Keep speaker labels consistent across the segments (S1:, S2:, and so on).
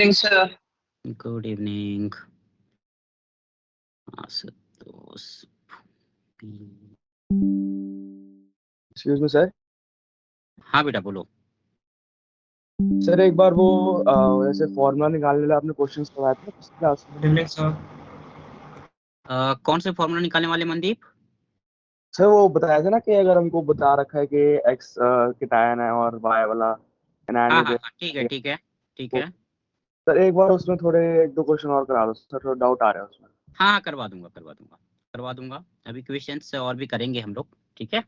S1: Sir.
S2: Good evening. Ashutosh
S3: excuse me sir.
S2: हाँ बेटा बोलो।
S3: सर एक बार वो जैसे फॉर्मूला निकालने वाला आपने क्वेश्चंस करवाया था पिछली क्लास में।
S1: Good evening, sir.
S2: कौन से फॉर्मूला निकालने वाले मनदीप?
S3: सर वो बताया था ना कि अगर हमको बता रखा है कि एक्स कीटायन है और वाई वाला एनायन
S2: हाँ
S3: में
S2: हाँ हाँ, ठीक है ठीक है ठीक है।
S3: सर एक बार उसमें थोड़े एक दो क्वेश्चन और करा दो सर, थोड़ा डाउट आ रहा है उसमें।
S2: हाँ करवा दूंगा। अभी क्वेश्चंस और भी करेंगे हम लोग, ठीक है।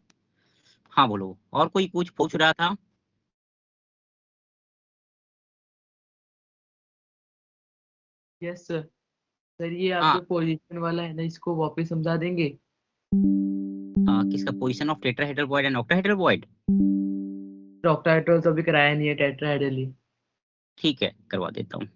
S2: हाँ बोलो, और कोई कुछ पूछ रहा था?
S4: Yes sir. सर ये आप
S2: हाँ।
S4: जो पोजीशन वाला है ना, इसको वापस समझा देंगे?
S2: किसका? Position of tetrahedral void and octahedral void?
S4: Octahedral तो अभी कराया नहीं है, टेट्राहेड्रल ही।
S2: ठीक है, करवा देता हूँ।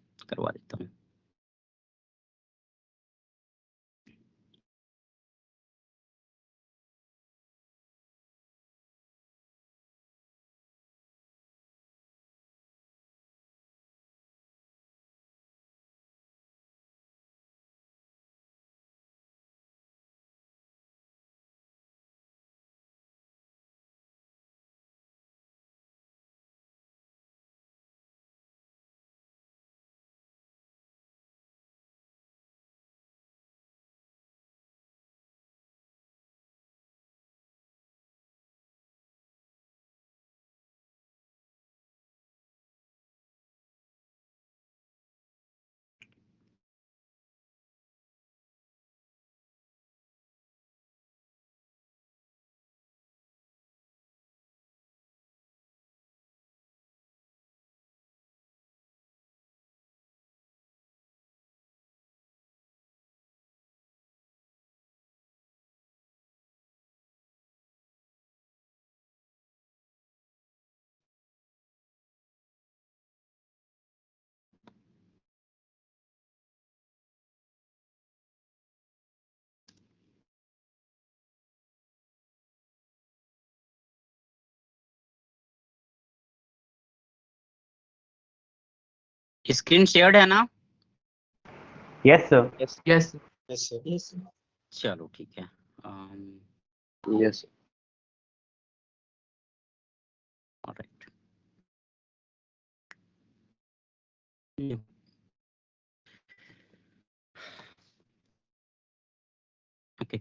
S2: स्क्रीन शेयर्ड है ना?
S5: Yes sir.
S4: Yes
S1: Yes, sir.
S4: Yes.
S2: चलो ठीक है।
S3: Yes
S2: alright. Okay.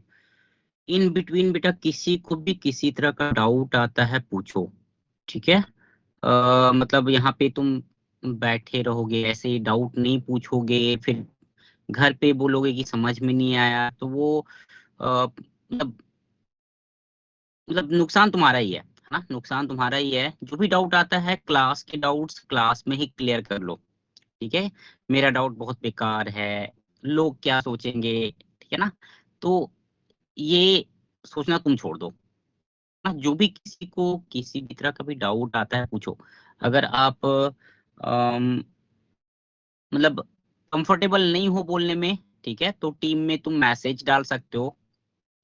S2: In between बेटा किसी को भी किसी तरह का डाउट आता है पूछो, ठीक है। मतलब यहाँ पे तुम बैठे रहोगे ऐसे ही डाउट नहीं पूछोगे, फिर घर पे बोलोगे कि समझ में नहीं आया, तो वो मतलब नुकसान तुम्हारा ही है ना। नुकसान तुम्हारा ही है। जो भी डाउट आता है क्लास के डाउट्स क्लास में ही क्लियर कर लो, ठीक है। मेरा डाउट बहुत बेकार है, लोग क्या सोचेंगे, ठीक है ना। तो ये सोचना तुम छोड़ दो ना। जो भी किसी को किसी भी तरह का भी डाउट आता है पूछो। अगर आप मतलब कंफर्टेबल नहीं हो बोलने में, ठीक है, तो टीम में तुम मैसेज डाल सकते हो,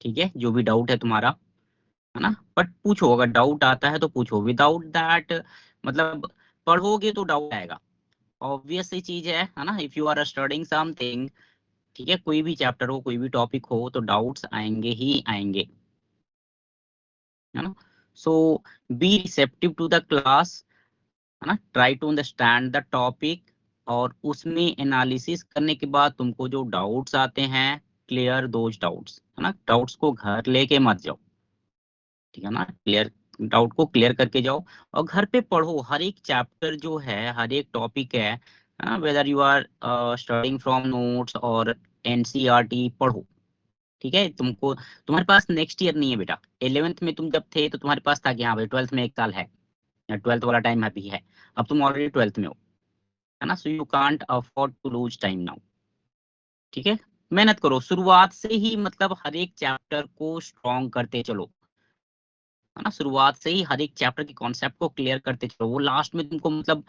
S2: ठीक है, जो भी डाउट है तुम्हारा, है ना। बट पूछो, अगर डाउट आता है तो पूछो। विदाउट दैट मतलब पढ़ोगे तो डाउट आएगा, ऑब्वियस सी चीज है ना। If you are studying something, ठीक है, कोई भी चैप्टर हो कोई भी टॉपिक हो तो डाउट्स आएंगे ही आएंगे, है ना। So be receptive to the class, है ना। Try to understand the topic, और उसमें एनालिसिस करने के बाद तुमको जो डाउट्स आते हैं क्लियर दोज डाउट्स, है ना। डाउट्स को घर लेके मत जाओ, ठीक है ना। डाउट को क्लियर करके जाओ, और घर पे पढ़ो। हर एक चैप्टर जो है, हर एक टॉपिक है, whether you are studying from notes और एनसीईआरटी, पढ़ो, ठीक है। तुमको तुम्हारे पास नेक्स्ट ईयर नहीं है बेटा। 11th में तुम जब थे तो तुम्हारे पास था कि हाँ भाई 12th में एक साल है, या 12th वाला टाइम अभी है। अब तुम ऑलरेडी 12th में हो, है ना। So you can't afford to lose time now, ठीक है। मेहनत करो शुरुआत से ही, मतलब हर एक चैप्टर को स्ट्रॉन्ग करते चलो, है ना। शुरुआत से ही हर एक चैप्टर के कॉन्सेप्ट को क्लियर करते चलो। वो लास्ट में तुमको मतलब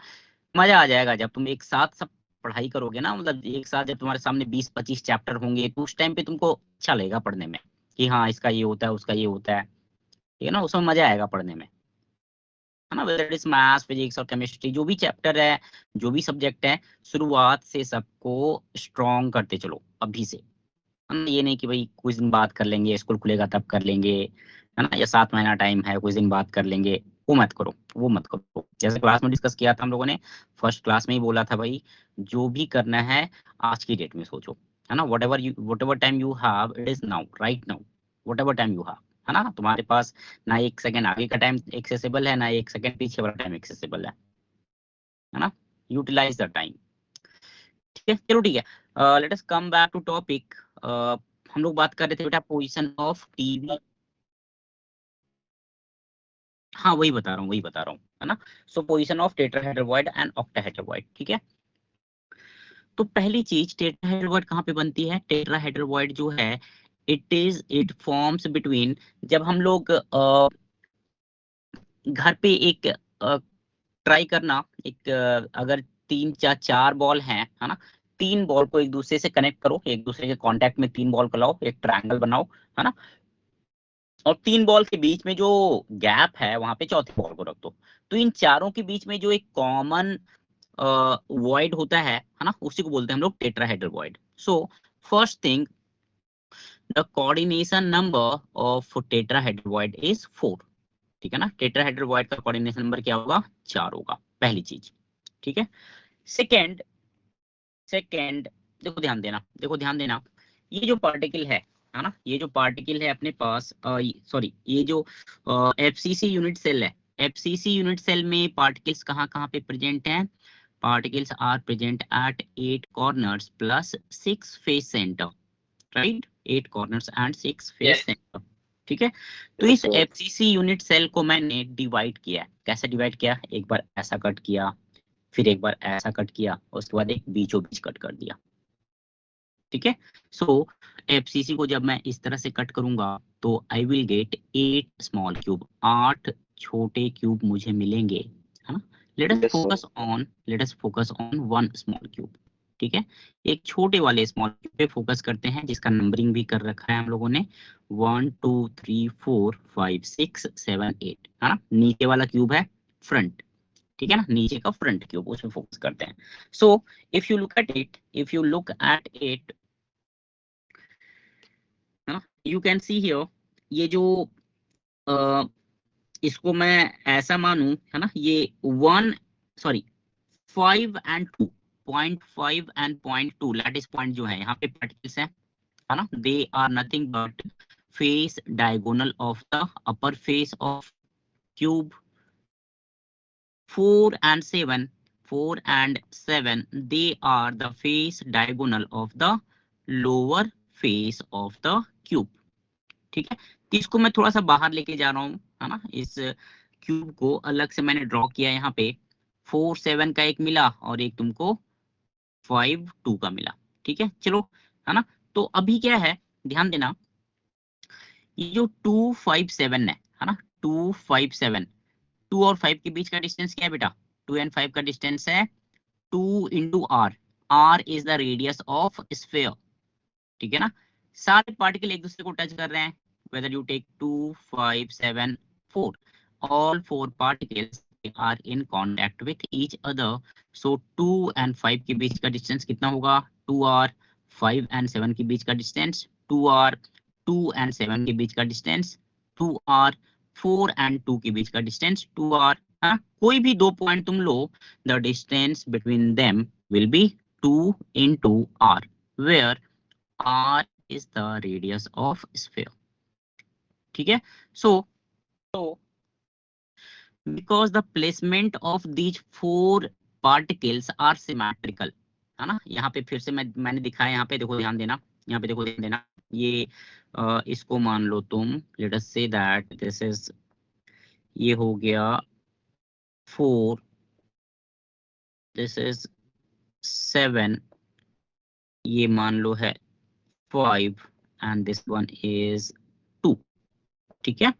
S2: मजा आ जाएगा जब तुम एक साथ सब पढ़ाई करोगे ना। मतलब एक साथ जब तुम्हारे सामने 20-25 चैप्टर होंगे तो उस टाइम पे तुमको अच्छा लगेगा पढ़ने में, कि हाँ इसका ये होता है उसका ये होता है, ठीक है ना। उसमें मजा आएगा पढ़ने में, है ना, whether it is maths, physics और केमिस्ट्री, जो भी चैप्टर है, जो भी सब्जेक्ट है, शुरुआत से सबको स्ट्रॉन्ग करते चलो अभी से, है ना। ये नहीं कि भाई कुछ दिन बाद कर लेंगे, स्कूल खुलेगा तब कर लेंगे, है ना, या 7 महीना टाइम है कुछ दिन बाद कर लेंगे, वो मत करो, वो मत करो। जैसे क्लास में डिस्कस किया था हम लोगों ने, फर्स्ट क्लास में ही बोला था भाई, जो भी करना है आज की डेट में सोचो, है ना। What ever time you have, it is now, right now, what ever time you have, है ना। तुम्हारे पास ना 1 सेकंड आगे का टाइम एक्सेसिबल है, ना 1 सेकंड पीछे वाला टाइम एक्सेसिबल है ना। Utilise the time. ठीक है, चलो ठीक है, let us come back to topic. हम लोग बात कर रहे थे बेटा पोजीशन ऑफ टीवी। हाँ वही बता रहा हूँ, है ना। सो पोजीशन ऑफ टेट्राहेड्रोइड एंड ऑक्टाहेड्रोइड, ठीक है। तो पहली चीज, टेट्राहेड्रोइड कहाँ पे बनती है? टेट्राहेड्रोइड जो है, इट फॉर्म्स बिटवीन, जब हम लोग घर पे एक ट्राई करना, एक अगर 3 या 4 बॉल हैं, है ना, 3 बॉल को एक दूसरे से कनेक्ट करो, एक दूसरे के कांटेक्ट में 3 बॉल को लाओ, एक ट्रायंगल बनाओ, है ना, और 3 बॉल के बीच में जो गैप है वहां पे चौथी बॉल को रख दो। तो इन चारों के बीच में जो एक कॉमन वॉइड होता है ना, उसी को बोलते हैं हम लोग tetrahedral void. So first thing, the coordination number of tetrahedral void is 4, ठीक है ना। टेट्राहेड्रल वॉइड का कोऑर्डिनेशन नंबर क्या होगा? 4 होगा, पहली चीज, ठीक है। सेकेंड, देखो ध्यान देना, ये जो पार्टिकल है ना, ये जो पार्टिकल है अपने पास, सॉरी, ये जो एफसीसी यूनिट सेल है, एफसीसी यूनिट सेल में पार्टिकल्स कहाँ कहाँ पे प्रेजेंट हैं? Particles are present at 8 corners plus 6 face centre, right, 8 corners and 6 face centre, ठीक है। तो इस एफसीसी यूनिट सेल को मैंने डिवाइड किया है। कैसे डिवाइड किया? एक बार ऐसा कट किया, फिर एक बार ऐसा कट किया, उसके बाद एक बीचों बीच कट कर दिया, ठीक है। सो एफसीसी को जब मैं इस तरह से कट करूंगा तो I will get 8 small cube, 8 छोटे क्यूब मुझे मिलेंगे, है ना। Let us focus on 1 small cube, ठीक है। एक छोटे वाले स्मॉल क्यूब पे फोकस करते हैं, जिसका नंबरिंग भी कर रखा है हम लोगों ने, 1 2 3 4 5 6 7 8, है ना। नीचे वाला क्यूब है फ्रंट, ठीक है ना, नीचे का फ्रंट क्यूब, उसमें फोकस करते हैं। सो if you look at it, है ना, यू कैन सी हियर, ये जो इसको मैं ऐसा मानूं, है ना, ये 5 एंड 2, 0.5 एंड 0.2 लैटिस पॉइंट जो है यहाँ पे पार्टिकल्स है ना, they are nothing but face diagonal of the upper face of cube. 4 and 7, they are the face diagonal of the lower face of the cube, ठीक है। तो इसको मैं थोड़ा सा बाहर लेके जा रहा हूँ, है ना, इस क्यूब को अलग से मैंने ड्रॉ किया यहाँ पे, 4 7 का एक मिला और एक तुमको 5 2 का मिला, ठीक है, चलो, है ना। तो अभी क्या है, ध्यान देना, ये जो 2 5 7 है ना, 2 5 7, 2 और 5 के बीच का डिस्टेंस क्या है बेटा? 2 एंड 5 का डिस्टेंस है 2 into r, r is the radius of sphere, ठीक है ना। सारे पार्टिकल एक दूसरे को टच कर रहे हैं, whether you take 2 5 7 4, all 4 particles are in contact with each other, so 2 and 5 के बीच का डिस्टेंस कितना होगा? 2r, 5 and 7 के बीच का डिस्टेंस 2r, 2 and 7 के बीच का डिस्टेंस 2r, 4 and 2 के बीच का डिस्टेंस 2r, हाँ, कोई भी 2 पॉइंट तुम लो, the distance between them will be 2 into r, where r is the radius of sphere, ठीक है। so because the placement of these 4 particles are symmetrical, है ना, यहाँ पे फिर से मैंने दिखाया, यहाँ पे देखो ध्यान देना, यहाँ पे देखो ध्यान देना, ये इसको मान लो तुम, let us say that this is, ये हो गया 4, this is 7, ये मान लो है 5 and this one is 2, ठीक है।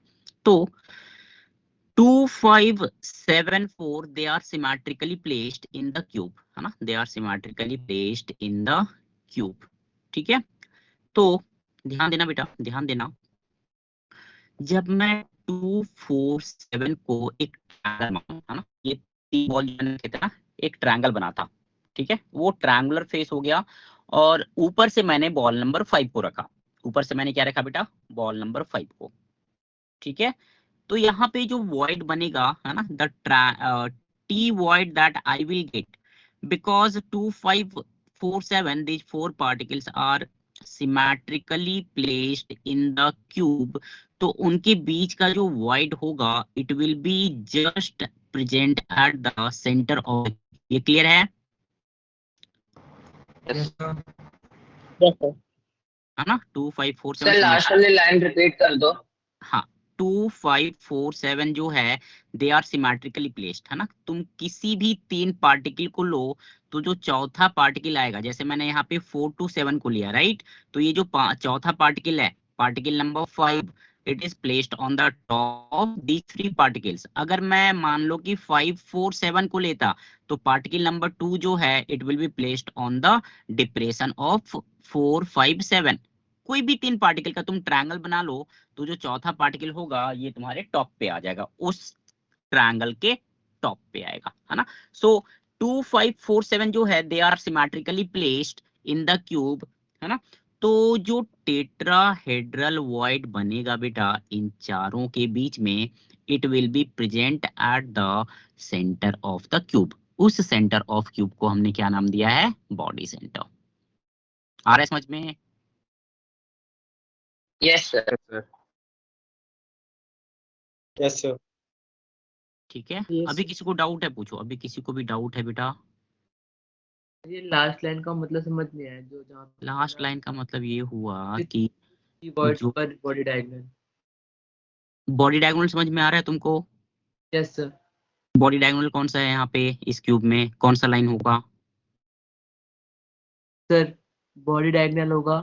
S2: तो 2 5 7 4 they are symmetrically placed in the cube, है ना, they are symmetrically placed in the cube, ठीक है। तो ध्यान देना बेटा, ध्यान देना, जब मैं 247 को एक ट्रायंगल मानो, है ना, ये 3 बॉल जो मैंने कहते ना एक ट्रायंगल बना था, ठीक है, वो ट्रायंगुलर फेस हो गया और ऊपर से मैंने बॉल नंबर 5 को रखा, ऊपर से मैंने क्या रखा बेटा, बॉल नंबर 5 को, ठीक है। तो यहाँ पे जो वॉइड बनेगा, है ना, the T void that I will get because 2547 these 4 particles are symmetrically placed in the cube, तो उनके बीच का जो वॉइड होगा it will be just present at the centre of, ये क्लियर है?
S4: Yes, sir.
S1: Yes, sir.
S2: है ना, 2547
S1: sir last
S2: symmetric,
S1: वाली लाइन रिपीट कर दो।
S2: हाँ 2547 जो है दे आर सिमेट्रिकली प्लेस्ड, है ना, तुम किसी भी 3 पार्टिकल को लो तो जो चौथा पार्टिकल आएगा, जैसे मैंने यहाँ पे 4 to 7 को लिया, राइट, तो ये जो चौथा पार्टिकल है, particle number 5, it is placed on the top of the 3 particles. अगर मैं मान लो कि 5 4 7 को लेता तो पार्टिकल नंबर 2 जो है it will be placed on the depression of 4 5 7। कोई भी 3 पार्टिकल का तुम ट्रायंगल बना लो तो जो चौथा पार्टिकल होगा ये तुम्हारे टॉप पे आ जाएगा, उस ट्रायंगल के टॉप पे आएगा, है ना। सो 2547 जो है they are symmetrically placed in the cube, है ना। तो जो टेट्राहेड्रल वॉइड बनेगा बेटा इन चारों के बीच में, it will be present at the centre of the cube, उस सेंटर ऑफ क्यूब को हमने क्या नाम दिया है, बॉडी सेंटर। आ रहा है समझ में?
S1: Yes sir.
S3: Yes, sir.
S6: Yes sir.
S2: ठीक है,
S4: Yes,
S2: अभी
S4: sir.
S2: किसी को डाउट है पूछो, अभी किसी को भी डाउट है बेटा?
S4: ये लास्ट लाइन का मतलब समझ नहीं आया, जो जहाँ पे
S2: लास्ट लाइन का मतलब ये हुआ कि
S4: वर्ड
S2: जो
S4: पर बॉडी डायग्राम।
S2: बॉडी डायगोनल समझ में आ रहा है तुमको?
S4: Yes sir.
S2: बॉडी डायगोनल कौन सा है यहाँ पे, इस क्यूब में कौन सा लाइन होगा?
S4: सर बॉडी डायग्राम होगा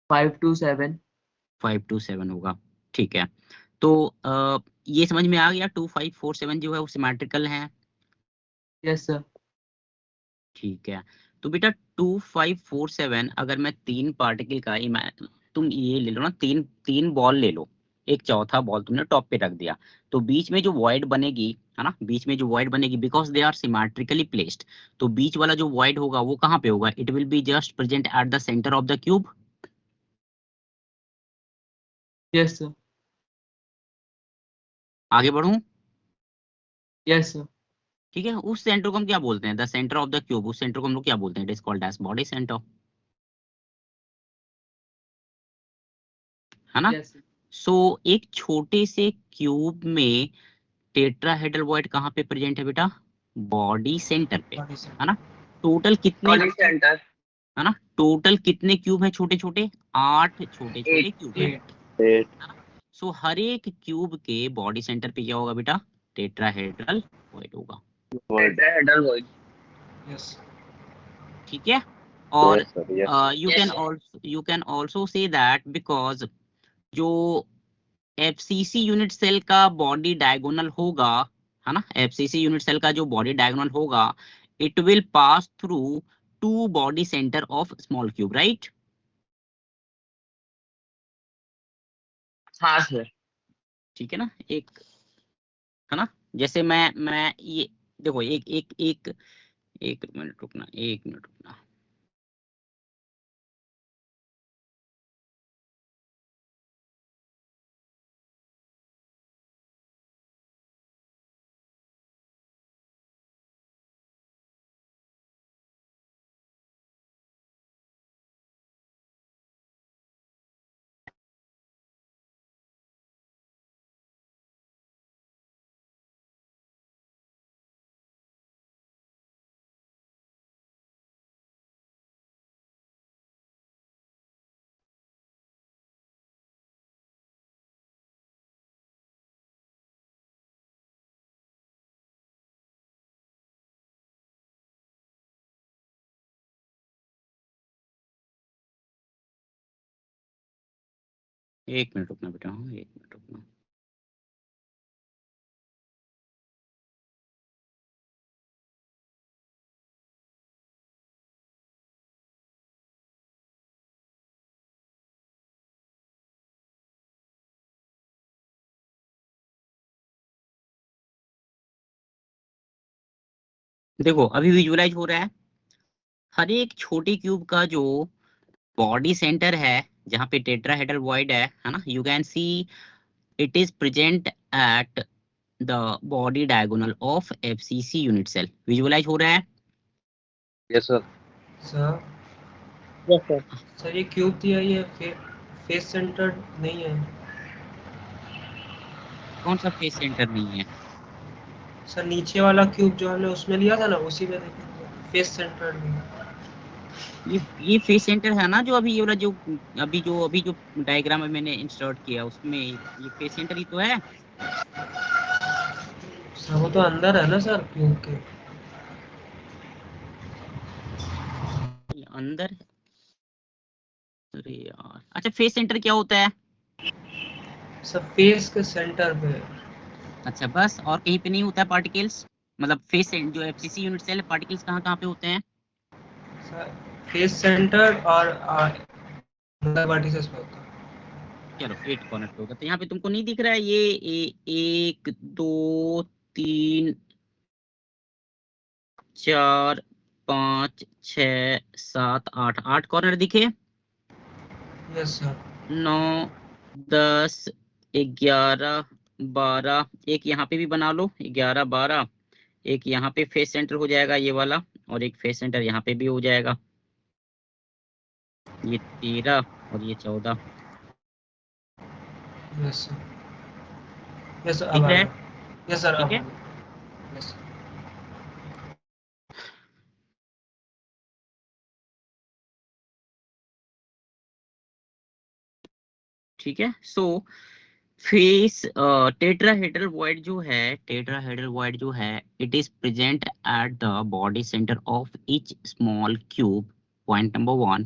S4: 5 to 7।
S2: 5 to 7 होगा, ठीक है। तो ये समझ में आ गया 2547 जो है वो सिमेट्रिकल है,
S4: यस सर।
S2: ठीक है। तो बेटा 2547 अगर मैं 3 पार्टिकल का तुम ये ले लो ना, तीन तीन बॉल ले लो, एक चौथा बॉल तुमने टॉप पे रख दिया, तो बीच में जो वॉइड बनेगी, है ना, बीच में जो वॉइड बनेगी because they are symmetrically placed, तो बीच वाला जो वॉइड होगा वो कहाँ पे होगा, it will be just present at the centre of the cube.
S4: Yes sir.
S2: आगे बढ़ूं?
S4: Yes sir.
S2: ठीक है, उस सेंटर को हम क्या बोलते हैं, the centre of the cube, उस सेंटर को हम लोग क्या बोलते हैं, it is called as body centre, है ना।
S4: Yes sir.
S2: सो एक छोटे से क्यूब में टेट्राहेड्रल वॉइड कहाँ पे प्रेजेंट है बेटा, बॉडी सेंटर पे, है ना। टोटल कितने,
S1: बॉडी सेंटर
S2: है ना, टोटल कितने क्यूब है छोटे छोटे, 8 छोटे छोटे
S1: 8।
S2: क्यूब है,
S3: 8.
S2: सो हर एक क्यूब के बॉडी सेंटर पे क्या होगा बेटा, टेट्राहेड्रल वॉइड होगा,
S3: Word.
S1: Tetrahedral void.
S2: ठीक है। और
S3: Yes, sir. Yes.
S2: You can also say that because जो एफसीसी यूनिट सेल का बॉडी डायगोनल होगा, है ना, एफसीसी यूनिट सेल का जो बॉडी डायगोनल होगा it will pass through 2 body centre of small cube, right.
S1: हाँ सर।
S2: ठीक है ना, एक, है ना, जैसे मैं ये देखो, एक एक एक एक मिनट रुकना, एक मिनट रुकना। एक मिनट रुकना बेटा, हाँ, एक मिनट रुकना। देखो अभी विजुअलाइज हो रहा है। हर एक छोटे क्यूब का जो बॉडी सेंटर है, जहाँ पे टेट्राहेड्रल वॉइड है ना, you can see it is present at the body diagonal of FCC unit cell. Visualise हो रहा है?
S3: Yes sir.
S6: Sir
S1: yes sir.
S6: Sir ये क्यूब दिया, ये फेस सेंटर नहीं है।
S2: कौन सा फेस सेंटर नहीं है?
S6: सर नीचे वाला क्यूब जो हमने उसमें लिया था ना, उसी में देखिए फेस सेंटर नहीं है।
S2: ये फेस सेंटर है ना, जो अभी ये वाला जो अभी जो डायग्राम में मैंने इंसर्ट किया उसमें ये फेस सेंटर ही तो है।
S6: सर वो तो अंदर है ना सर क्यूब के।
S2: ये अंदर। अरे यार, अच्छा फेस सेंटर क्या होता है?
S6: सर फेस के सेंटर पे।
S2: अच्छा बस, और कहीं पे नहीं होता है पार्टिकल्स? मतलब फेस जो एफसीसी यूनिट सेल पार्टिकल्स कहाँ कहाँ पे होते हैं?
S6: सर फेस सेंटर और वर्टिसेस पे होता है।
S2: चलो 8 कॉर्नर पे होगा, तो यहाँ पे तुमको नहीं दिख रहा है ये 1 2 3 4 5 6 7 8 8 कॉर्नर दिखे?
S6: Yes sir.
S2: 9 10 11 12, एक यहाँ पे भी बना लो 11 12, एक यहाँ पे फेस सेंटर हो जाएगा ये वाला, और एक फेस सेंटर यहाँ पे भी हो जाएगा, ये 13 और ये 14।
S6: Yes sir. यस सर अब
S2: दिख
S6: आ
S2: रहा है?
S6: गया। यस सर
S2: ठीक
S6: अब
S2: है।
S6: आ गया। Yes sir.
S2: ठीक है। सो फेस टेट्राहेड्रल वॉइड जो है, टेट्राहेड्रल वॉइड जो है, it is present at the body centre of each small cube. Point number 1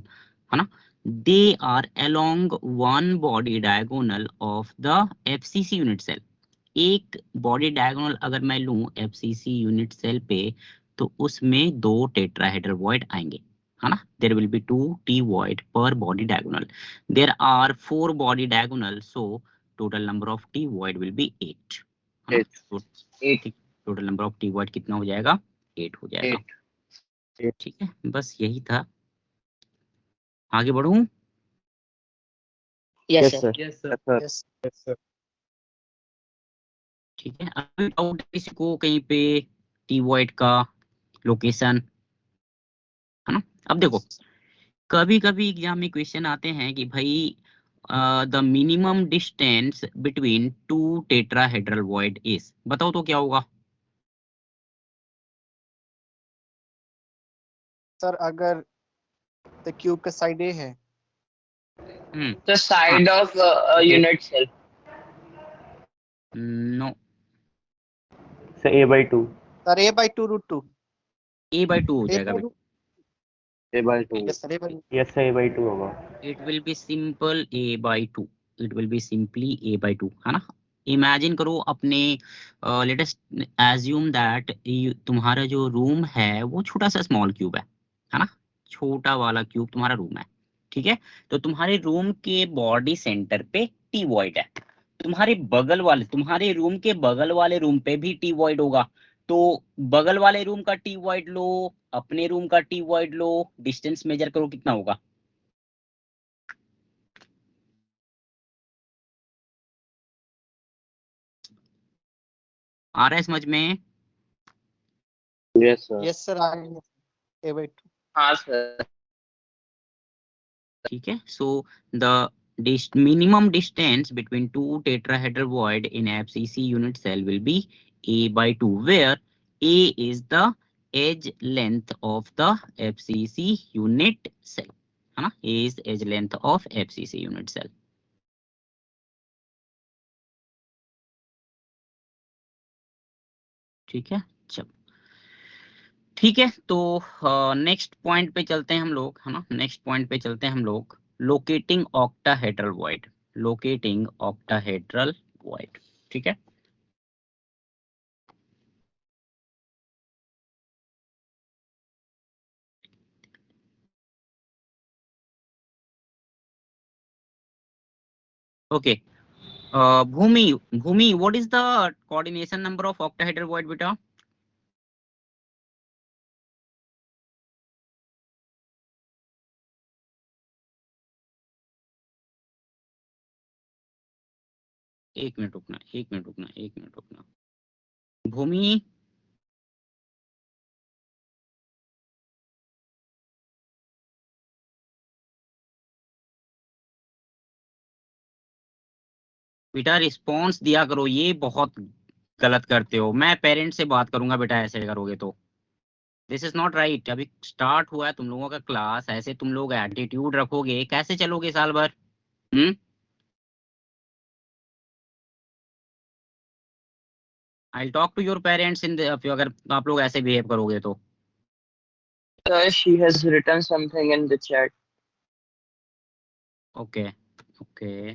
S2: है ना, they are along one body diagonal of the FCC unit cell. एक body diagonal अगर मैं लूं एफसीसी यूनिट सेल पे, तो उसमें दो टेट्राहेड्रल वॉइड आएंगे, है ना। There will be 2 T void पर body diagonal. There are 4 body diagonal, so total number of T void will be 8, है ना।
S3: 8
S2: तो
S1: 8
S2: ठीक, total number of T void कितना हो जाएगा? 8 हो जाएगा।
S1: 8।
S2: ठीक है, बस यही था। आगे बढ़ूं?
S1: Yes
S3: yes
S1: sir.
S3: Sir.
S4: Yes sir.
S3: Yes
S1: yes sir.
S2: ठीक है, अभी डाउट किसी को कहीं पे टी वॉइड का लोकेशन, है ना। अब देखो, कभी कभी एग्जाम में क्वेश्चन आते हैं कि भाई the minimum distance between two tetrahedral void is, बताओ तो क्या होगा?
S7: सर अगर द क्यूब का साइड ए है
S1: the side of unit cell.
S2: No,
S5: sir A/2।
S7: Sir a/2√2।
S2: a/2 हो जाएगा बेटा।
S3: A/2।
S7: Yes sir a/2।
S5: Yes sir A/2 होगा।
S2: It will B simple a/2, it will be simply a/2, है ना। Imagine करो अपने, latest assume that तुम्हारा जो रूम है वो छोटा सा स्मॉल क्यूब है ना, छोटा वाला क्यूब तुम्हारा रूम है। ठीक है, तो तुम्हारे रूम के बॉडी सेंटर पे टी वॉइड है, तुम्हारे रूम के बगल वाले रूम पे भी टी वॉइड होगा। तो बगल वाले रूम का टी वॉइड लो, अपने रूम का टी वॉइड लो, डिस्टेंस मेजर करो कितना होगा। आ रहा है समझ में?
S3: Yes sir.
S7: यस सर आ गया a/2।
S1: हाँ सर।
S2: ठीक है, so the minimum distance between two tetrahedral void in FCC unit cell will be a/2, where a is the edge length of the FCC unit cell, है ना, a is edge length of FCC unit cell। ठीक है, चलो ठीक है, तो next point पे चलते हैं हम लोग, है ना। नेक्स्ट पॉइंट पे चलते हैं हम लोग, locating octahedral void, locating octahedral void. ठीक है, okay. Bhumi, Bhumi, what is the coordination number of octahedral void बेटा? एक मिनट रुकना, एक मिनट रुकना, एक मिनट रुकना। भूमि, बेटा रिस्पॉन्स दिया करो, ये बहुत गलत करते हो। मैं पेरेंट्स से बात करूंगा बेटा, ऐसे करोगे तो दिस इज नॉट राइट। अभी स्टार्ट हुआ है तुम लोगों का क्लास, ऐसे तुम लोग एटीट्यूड रखोगे कैसे चलोगे साल भर? I talk to your parents in अगर आप लोग ऐसे बिहेव करोगे तो।
S1: She has written something in the chat.
S2: Okay okay,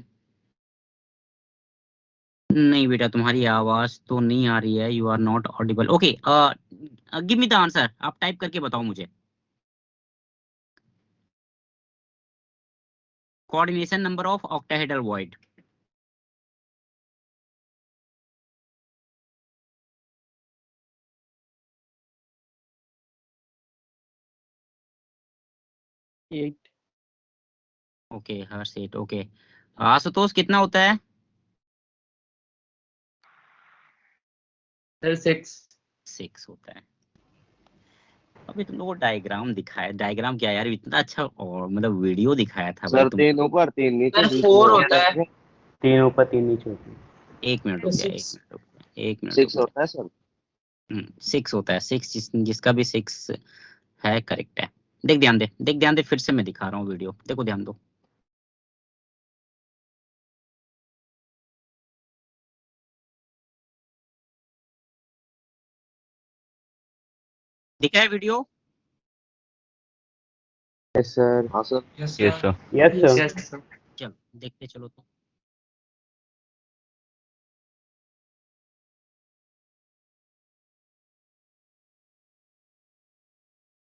S2: नहीं बेटा तुम्हारी आवाज तो नहीं आ रही है, you are not audible. Okay, give me the answer, आप टाइप करके बताओ मुझे। Coordination number of octahedral void.
S3: Eight.
S2: Okay Harsh 8। Okay Ashutosh कितना होता है?
S4: सर
S2: 6 होता है। अभी तुम लोगों को डायग्राम दिखाया, डायग्राम क्या यार, इतना अच्छा और मतलब वीडियो दिखाया था भाई
S3: सर
S2: तुम।
S3: 3 ऊपर 3 नीचे
S1: Sir,
S3: बीच
S1: 4
S3: में
S1: होता है।
S5: 3 ऊपर 3 नीचे होती है।
S2: एक मिनट रुक जा, एक
S6: 6
S2: मिनट रुक जा, एक मिनट
S3: 6
S2: रुक जा।
S3: होता है सर।
S2: 6 होता है, 6 जिसका भी 6 है करेक्ट है। देख ध्यान दे, देख ध्यान दे, फिर से मैं दिखा रहा हूँ वीडियो, देखो ध्यान दो। दिखा है वीडियो?
S3: Yes sir. हाँ sir.
S6: Yes
S5: yes
S6: sir
S5: sir. Yes sir.
S4: Yes sir.
S2: चल देखते चलो तो।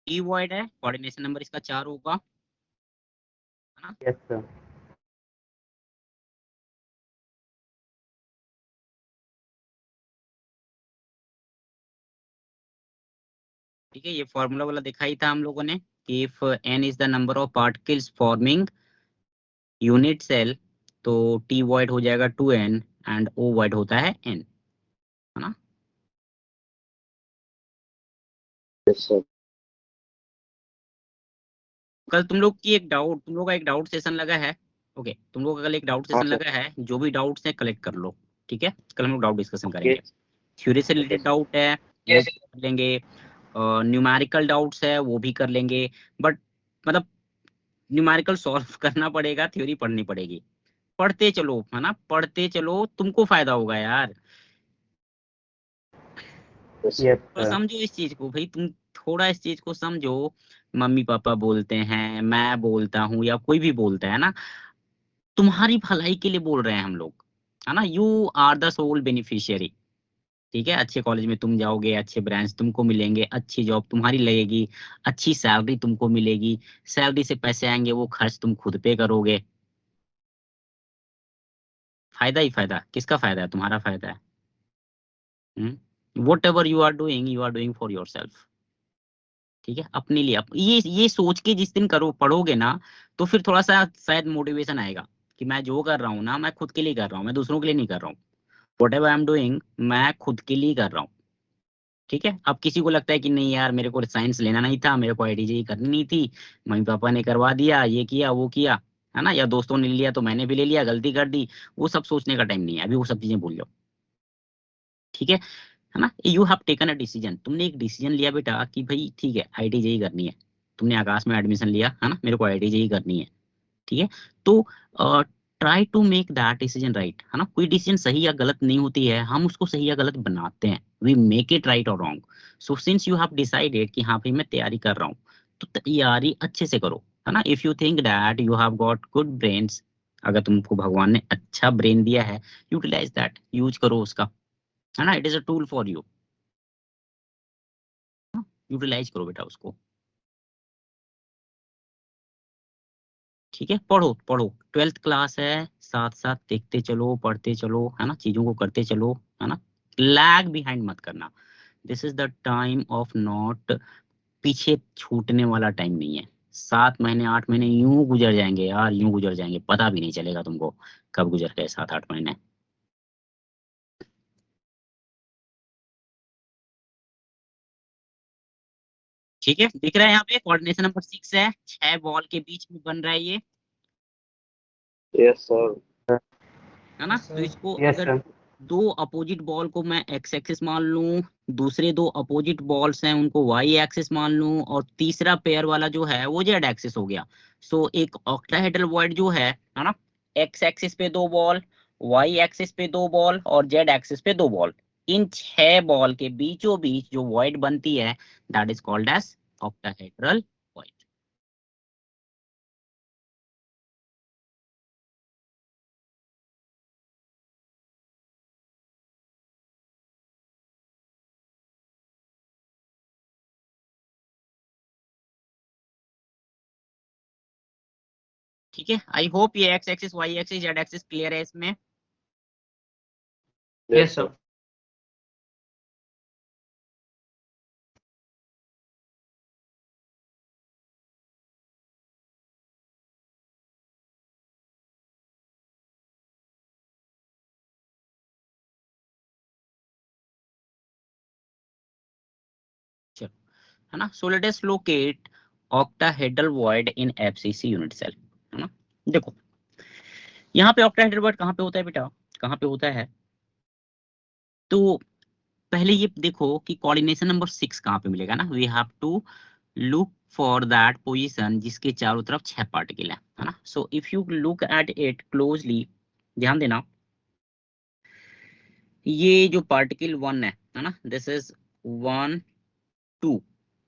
S2: ई वॉइड है, कोऑर्डिनेशन नंबर इसका 4 होगा, है ना?
S5: Yes sir.
S2: ठीक है, ये फॉर्मूला वाला देखा ही था हम लोगों ने कि if n is the number of particles forming unit cell, तो t वॉइड हो जाएगा 2n एंड o वॉइड होता है n, है ना?
S3: Yes sir.
S2: कल तुम लोग की एक डाउट, तुम लोग का एक डाउट सेशन लगा है। ओके, तुम लोग का कल एक डाउट
S3: हाँ
S2: सेशन
S3: सर।
S2: लगा है, जो भी डाउट्स है कलेक्ट कर लो। ठीक है, कल हम लोग डाउट डिस्कशन
S3: ओके।
S2: करेंगे। थ्योरी से रिलेटेड डाउट है वो
S1: Yes.
S2: भी कर लेंगे, न्यूमेरिकल डाउट्स है वो भी कर लेंगे। बट मतलब न्यूमेरिकल सॉल्व करना पड़ेगा, थ्योरी पढ़नी पड़ेगी। पढ़ते चलो, है ना, पढ़ते चलो, तुमको फायदा होगा यार।
S3: यस
S5: यस
S2: और
S5: सर।
S2: समझो इस चीज को भाई, तुम थोड़ा इस चीज को समझो। मम्मी पापा बोलते हैं, मैं बोलता हूँ, या कोई भी बोलता है ना, तुम्हारी भलाई के लिए बोल रहे हैं हम लोग, है ना। You are the sole beneficiary. ठीक है, अच्छे कॉलेज में तुम जाओगे, अच्छे ब्रांच तुमको मिलेंगे, अच्छी जॉब तुम्हारी लगेगी, अच्छी सैलरी तुमको मिलेगी, सैलरी से पैसे आएंगे वो खर्च तुम खुद पे करोगे। फायदा ही फायदा, किसका फायदा है? तुम्हारा फायदा है। Whatever you are doing for yourself. ठीक है, अपने लिए। ये सोच के जिस दिन करो पढ़ोगे ना, तो फिर थोड़ा सा शायद मोटिवेशन आएगा कि मैं जो कर रहा हूँ ना, मैं खुद के लिए कर रहा हूँ, मैं दूसरों के लिए नहीं कर रहा हूँ। What ever I am doing, मैं खुद के लिए कर रहा हूँ। ठीक है, अब किसी को लगता है कि नहीं यार मेरे को साइंस लेना नहीं था, मेरे को आईटीजेई करनी नहीं थी, मम्मी पापा ने करवा दिया, ये किया वो किया, है ना, या दोस्तों ने लिया तो मैंने भी ले लिया, गलती कर दी। वो सब सोचने का टाइम नहीं है अभी, वो सब चीजें भूल जाओ। ठीक है ना। You have taken a decision, तुमने एक डिसीजन लिया बेटा कि भाई ठीक है आईटीजेई करनी है। तुमने आकाश में एडमिशन लिया, है ना, मेरे को आईटीजेई करनी है। ठीक है, तो try to make that decision right, है ना। कोई डिसीजन सही या गलत नहीं होती है, हम उसको सही या गलत बनाते हैं। वी मेक इट राइट और wrong. So since you have decided कि हाँ भाई मैं तैयारी कर रहा हूँ, तो तैयारी अच्छे से करो, है ना। If you think that you have got good brains, अगर तुमको भगवान ने अच्छा ब्रेन दिया है, यूटिलाइज दैट, यूज करो उसका, है ना। It is a tool for you, utilise करो बेटा उसको। ठीक है, पढ़ो पढ़ो, 12th क्लास है, साथ साथ देखते चलो, पढ़ते चलो, है ना, चीजों को करते चलो, है ना। लैग बिहाइंड मत करना। This is the time of not, पीछे छूटने वाला टाइम नहीं है। 7 महीने 8 महीने यूं गुजर जाएंगे यार, यूं गुजर जाएंगे, पता भी नहीं चलेगा तुमको कब गुजर गए 7 8 महीने। ठीक है, दिख रहा है यहाँ पे कोऑर्डिनेशन नंबर 6 है, 6 बॉल के बीच में बन रहा है ये,
S3: यस सर।
S2: है ना।
S6: Yes,
S2: तो
S6: sir.
S2: इसको
S5: यस
S2: अगर
S5: सर।
S2: दो अपोजिट बॉल को मैं एक्स एक्सिस मान लूं, दूसरे दो अपोजिट बॉल्स हैं उनको वाई एक्सिस मान लूं, और तीसरा पेयर वाला जो है वो जेड एक्सिस हो गया। सो एक ऑक्टाहेड्रल वॉइड जो है ना, एक्स एक्सिस पे दो बॉल, वाई एक्सिस पे दो बॉल और जेड एक्सिस पे दो बॉल, इन 6 बॉल के बीचों बीच जो वॉइड बनती है that is called as octahedral void. ठीक है, आई होप ये X axis Y axis Z axis clear है इसमें।
S4: Yes sir.
S2: चलो, है ना। So let us locate octahedral void in FCC unit cell, है ना। देखो यहाँ पे ऑक्टाहेड्रल वॉइड कहाँ पे होता है बेटा, कहाँ पे होता है, तो पहले ये देखो कि कोऑर्डिनेशन नंबर 6 कहाँ पे मिलेगा ना, we have to look for that position जिसके चारों तरफ 6 पार्टिकल है ना। So if you look at it closely, ध्यान देना, ये जो पार्टिकल 1 है ना, this is 1 2,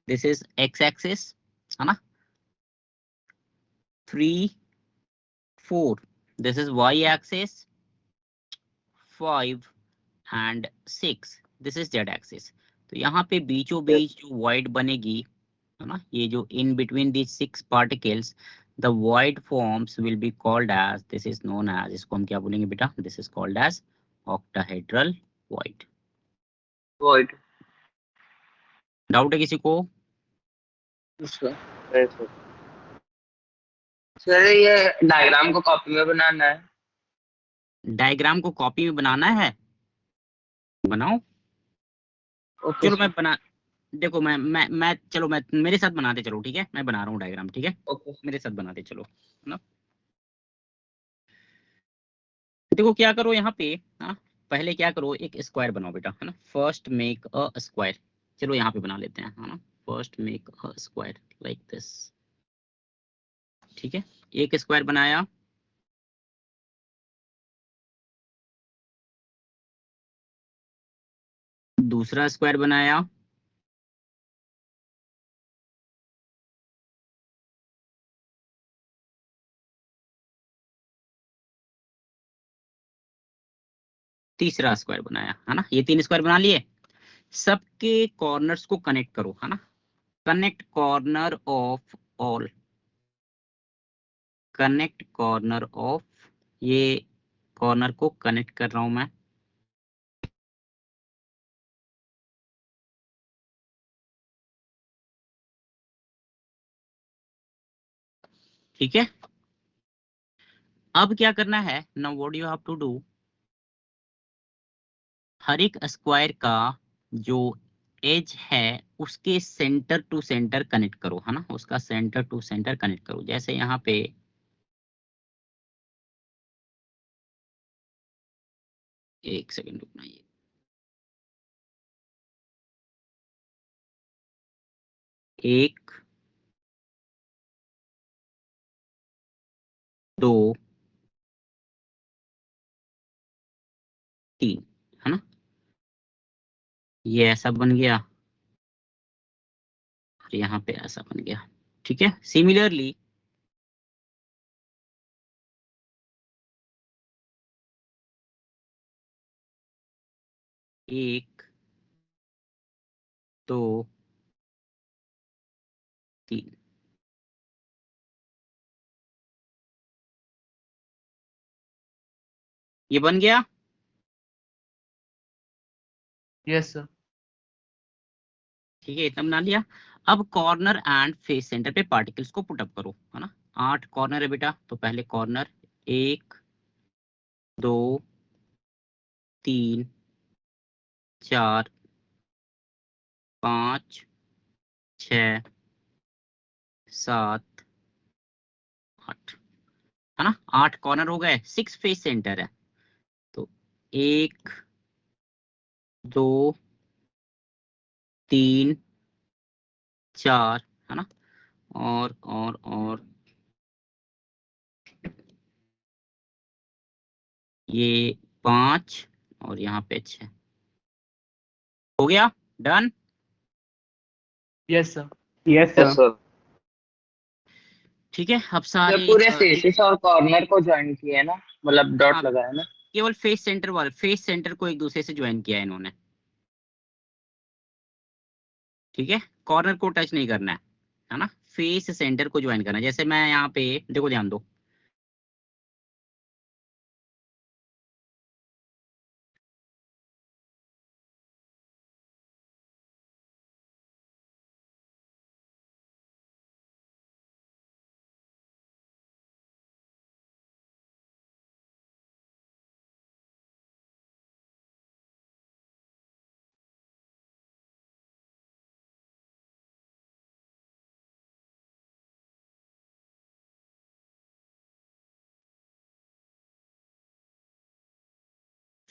S2: this is X axis, है ना। 3 4, this is y axis, 5 and 6, this is z axis। तो यहाँ पे बीचों बीच जो void बनेगी, है ना, ये जो in between these 6 particles the void forms will be called as, this is known as, इसको हम क्या बोलेंगे बेटा, this is called as octahedral void।
S1: void।
S2: Doubt है किसी को?
S1: Sir
S3: yes sir.
S1: सर ये डायग्राम को कॉपी में बनाना है।
S2: डायग्राम को कॉपी में बनाना है, बनाओ।
S1: ओके
S2: चलो मैं
S1: सर।
S2: बना, देखो मैं चलो मैं मेरे साथ बनाते चलो, ठीक है, मैं बना रहा हूँ डायग्राम, ठीक है,
S1: ओके सर।
S2: मेरे साथ बनाते चलो, है ना। देखो क्या करो यहाँ पे, हाँ, पहले क्या करो, एक स्क्वायर बनाओ बेटा, है ना। फर्स्ट मेक अ स्क्वायर, चलो यहाँ पे बना लेते हैं, है ना। First make a square like this, ठीक है, एक स्क्वायर बनाया, दूसरा स्क्वायर बनाया, तीसरा स्क्वायर बनाया, है ना। ये 3 स्क्वायर बना लिए, सबके कॉर्नर्स को कनेक्ट करो, है ना। Connect corner of all, connect corner of, ये कॉर्नर को कनेक्ट कर रहा हूं मैं, ठीक है। अब क्या करना है, now what you have to do, हर एक स्क्वायर का जो एज है उसके सेंटर टू सेंटर कनेक्ट करो, है ना, उसका सेंटर टू सेंटर कनेक्ट करो। जैसे यहाँ पे एक सेकंड रुकना, ये 1 2 3, है ना, ये ऐसा बन गया और यहाँ पे ऐसा बन गया, ठीक है। सिमिलरली 1 2 3, ये बन गया,
S4: यस सर।
S2: ठीक है, इतना बना लिया। अब कॉर्नर एंड फेस सेंटर पे पार्टिकल्स को पुट अप करो, है ना। 8 कॉर्नर है बेटा, तो पहले कॉर्नर 1 2 3 4 5 6 7 8, है ना, 8 कॉर्नर हो गए, 6 फेस सेंटर है, तो 1 2 3 4, है ना, और ये 5 और यहाँ पे 6 हो गया, done.
S4: Yes sir.
S5: Yes
S1: yes
S5: sir.
S1: Sir.
S2: ठीक है, अब
S1: सर
S2: सारे
S1: पूरे फेसेस और कॉर्नर को ज्वाइन किए ना, मतलब
S2: हाँ,
S1: डॉट लगाया ना।
S2: केवल फेस सेंटर वाले, फेस सेंटर को एक दूसरे से ज्वाइन किया है इन्होंने, ठीक है, कॉर्नर को टच नहीं करना है ना, फेस सेंटर को ज्वाइन करना है। जैसे मैं यहाँ पे देखो, ध्यान दो,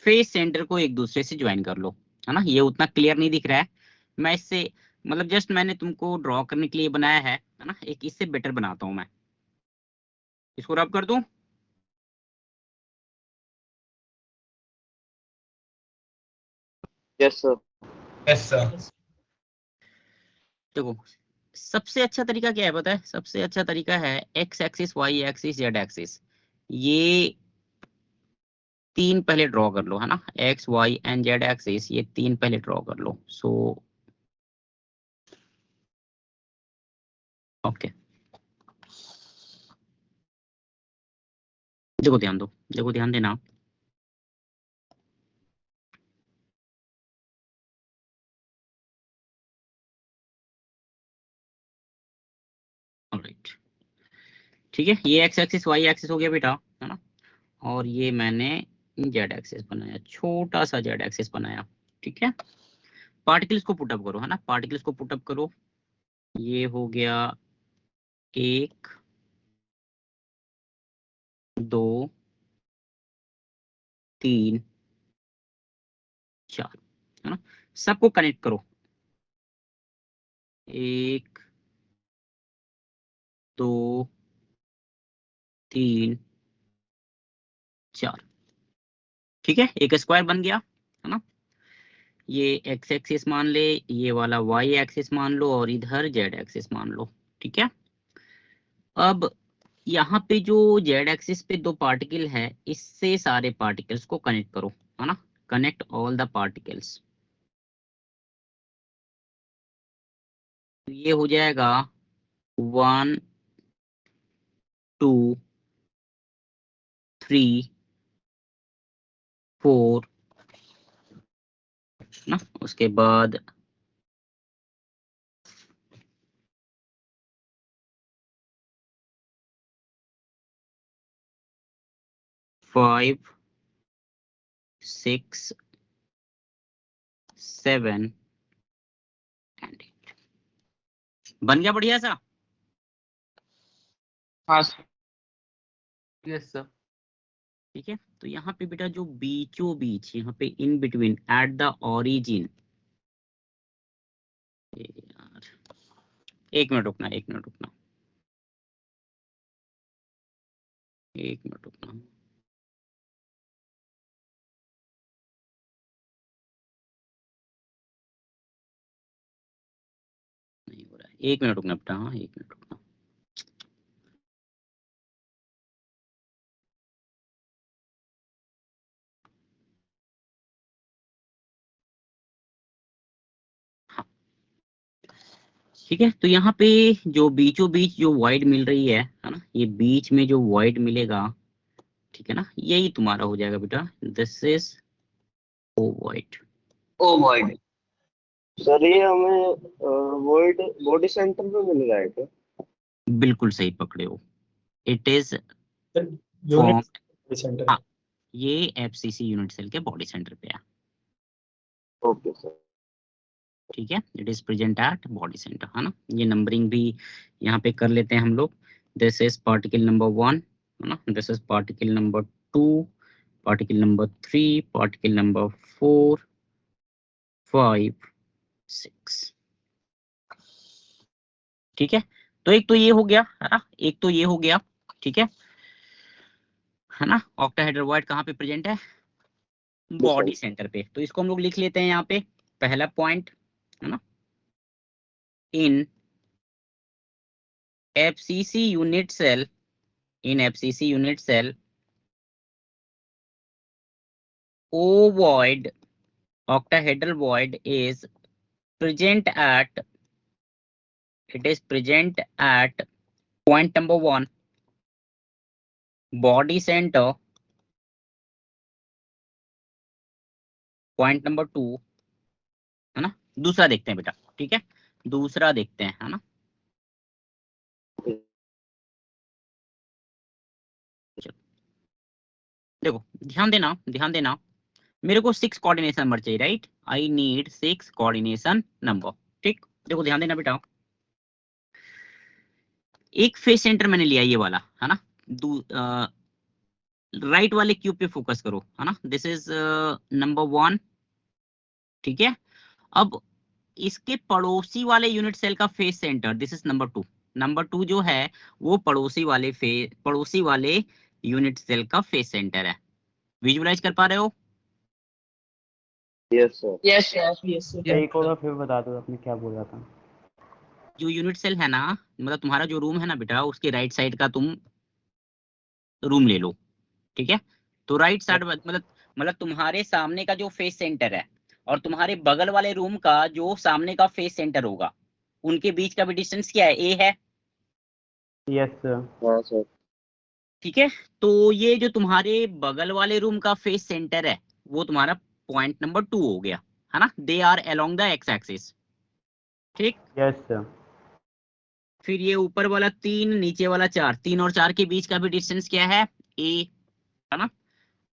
S2: फेस सेंटर को एक दूसरे से ज्वाइन कर लो, है ना। ये उतना क्लियर नहीं दिख रहा है, मैं इससे मतलब जस्ट मैंने तुमको ड्रॉ करने के लिए बनाया है ना, एक इससे बेटर बनाता हूं मैं, इसको रब कर दूं।
S1: Yes sir.
S6: Yes sir.
S2: देखो, सबसे अच्छा तरीका क्या है पता है, सबसे अच्छा तरीका है X axis, Y axis, Z axis, ये 3 पहले ड्रॉ कर लो, है ना, X Y and Z axis, ये 3 पहले ड्रॉ कर लो। सो ओके, देखो ध्यान दो, देखो ध्यान देना, ऑलराइट, ठीक है, ये एक्स एक्सिस वाई एक्सिस हो गया बेटा, है ना, और ये मैंने जेड एक्सिस बनाया, छोटा सा जेड एक्सिस बनाया, ठीक है। पार्टिकल्स को पुटअप करो, है ना, पार्टिकल्स को पुटअप करो, ये हो गया 1 2 3 4, है ना, सबको कनेक्ट करो, 1 2 3 4, ठीक है, एक स्क्वायर बन गया, है ना। ये एक्स एक्सिस मान ले, ये वाला वाई एक्सिस मान लो, और इधर जेड एक्सिस मान लो, ठीक है। अब यहाँ पे जो जेड एक्सिस पे 2 पार्टिकल है, इससे सारे पार्टिकल्स को कनेक्ट करो, है ना, कनेक्ट ऑल द पार्टिकल्स, तो ये हो जाएगा 1 2 3 4, ना, उसके बाद 5 6 7 एंड 8, बन गया बढ़िया सा।
S1: हाँ सर।
S4: Yes sir.
S2: ठीक है, तो यहाँ पे बेटा जो बीचों बीच, यहाँ पे in between at the origin, यार 1 मिनट रुकना, 1 मिनट रुकना, 1 मिनट रुकना, नहीं हो रहा है, 1 मिनट रुकना बेटा, हाँ 1 मिनट रुकना। हाँ, ठीक है, तो यहाँ पे जो बीचों बीच जो वाइड मिल रही है ना, ये बीच में जो वाइड मिलेगा, ठीक है ना, यही तुम्हारा हो जाएगा बेटा, this is O void.
S1: O word. Sir ये हमें वर्ड बॉडी सेंटर पे मिल रहा है क्या?
S2: बिल्कुल सही पकड़े हो, it is
S6: unit
S2: formed,
S6: centre.
S2: हाँ, ये एफसीसी यूनिट सेल के बॉडी सेंटर पे है।
S1: Okay sir.
S2: ठीक है, it is present at body centre, है ना। ये नंबरिंग भी यहाँ पे कर लेते हैं हम लोग। दिस इज पार्टिकल नंबर 1, है ना, this is particle number 2, particle number 3, particle number 4, 5, 6। ठीक है, तो एक तो ये हो गया, है ना, एक तो ये हो गया। ठीक है ना। ऑक्टाहेड्रल कहाँ पे प्रेजेंट है? बॉडी सेंटर पे। तो इसको हम लोग लिख लेते हैं यहाँ पे, पहला पॉइंट, है ना, इन FCC unit cell, in FCC unit cell, ovoid octahedral void is present at, it is present at point number 1 body center, point number 2, है ना। दूसरा देखते हैं बेटा, ठीक है, दूसरा देखते हैं, है ना। देखो ध्यान देना, ध्यान देना, मेरे को 6 कोऑर्डिनेशन नंबर चाहिए, right, I need 6 coordination number. ठीक, देखो ध्यान देना बेटा, एक फेस सेंटर मैंने लिया ये वाला, है ना। राइट वाले क्यूब पे फोकस करो, है ना, दिस इज नंबर 1। ठीक है, अब इसके पड़ोसी वाले यूनिट सेल का face centre, this is number 2। Number 2 जो है वो पड़ोसी वाले यूनिट सेल का फेस सेंटर है। विजुअलाइज कर पा रहे हो?
S1: Yes sir.
S6: यस यस
S5: एक और फिर बता दो आपने क्या बोला था।
S2: जो यूनिट सेल है ना, मतलब तुम्हारा जो रूम है ना बेटा, उसके राइट साइड का तुम रूम ले लो। ठीक है, तो राइट साइड मतलब तुम्हारे सामने का जो फेस सेंटर है और तुम्हारे बगल वाले रूम का जो सामने का फेस सेंटर होगा, उनके बीच का भी डिस्टेंस क्या है? ए है।
S5: Yes sir.
S1: हाँ सर।
S2: ठीक है, तो ये जो तुम्हारे बगल वाले रूम का फेस सेंटर है वो तुम्हारा पॉइंट नंबर 2 हो गया, है ना। They are along the X axis. ठीक,
S5: यस सर।
S2: फिर ये ऊपर वाला 3, नीचे वाला 4, 3 और 4 के बीच का भी डिस्टेंस क्या है? ए, है ना।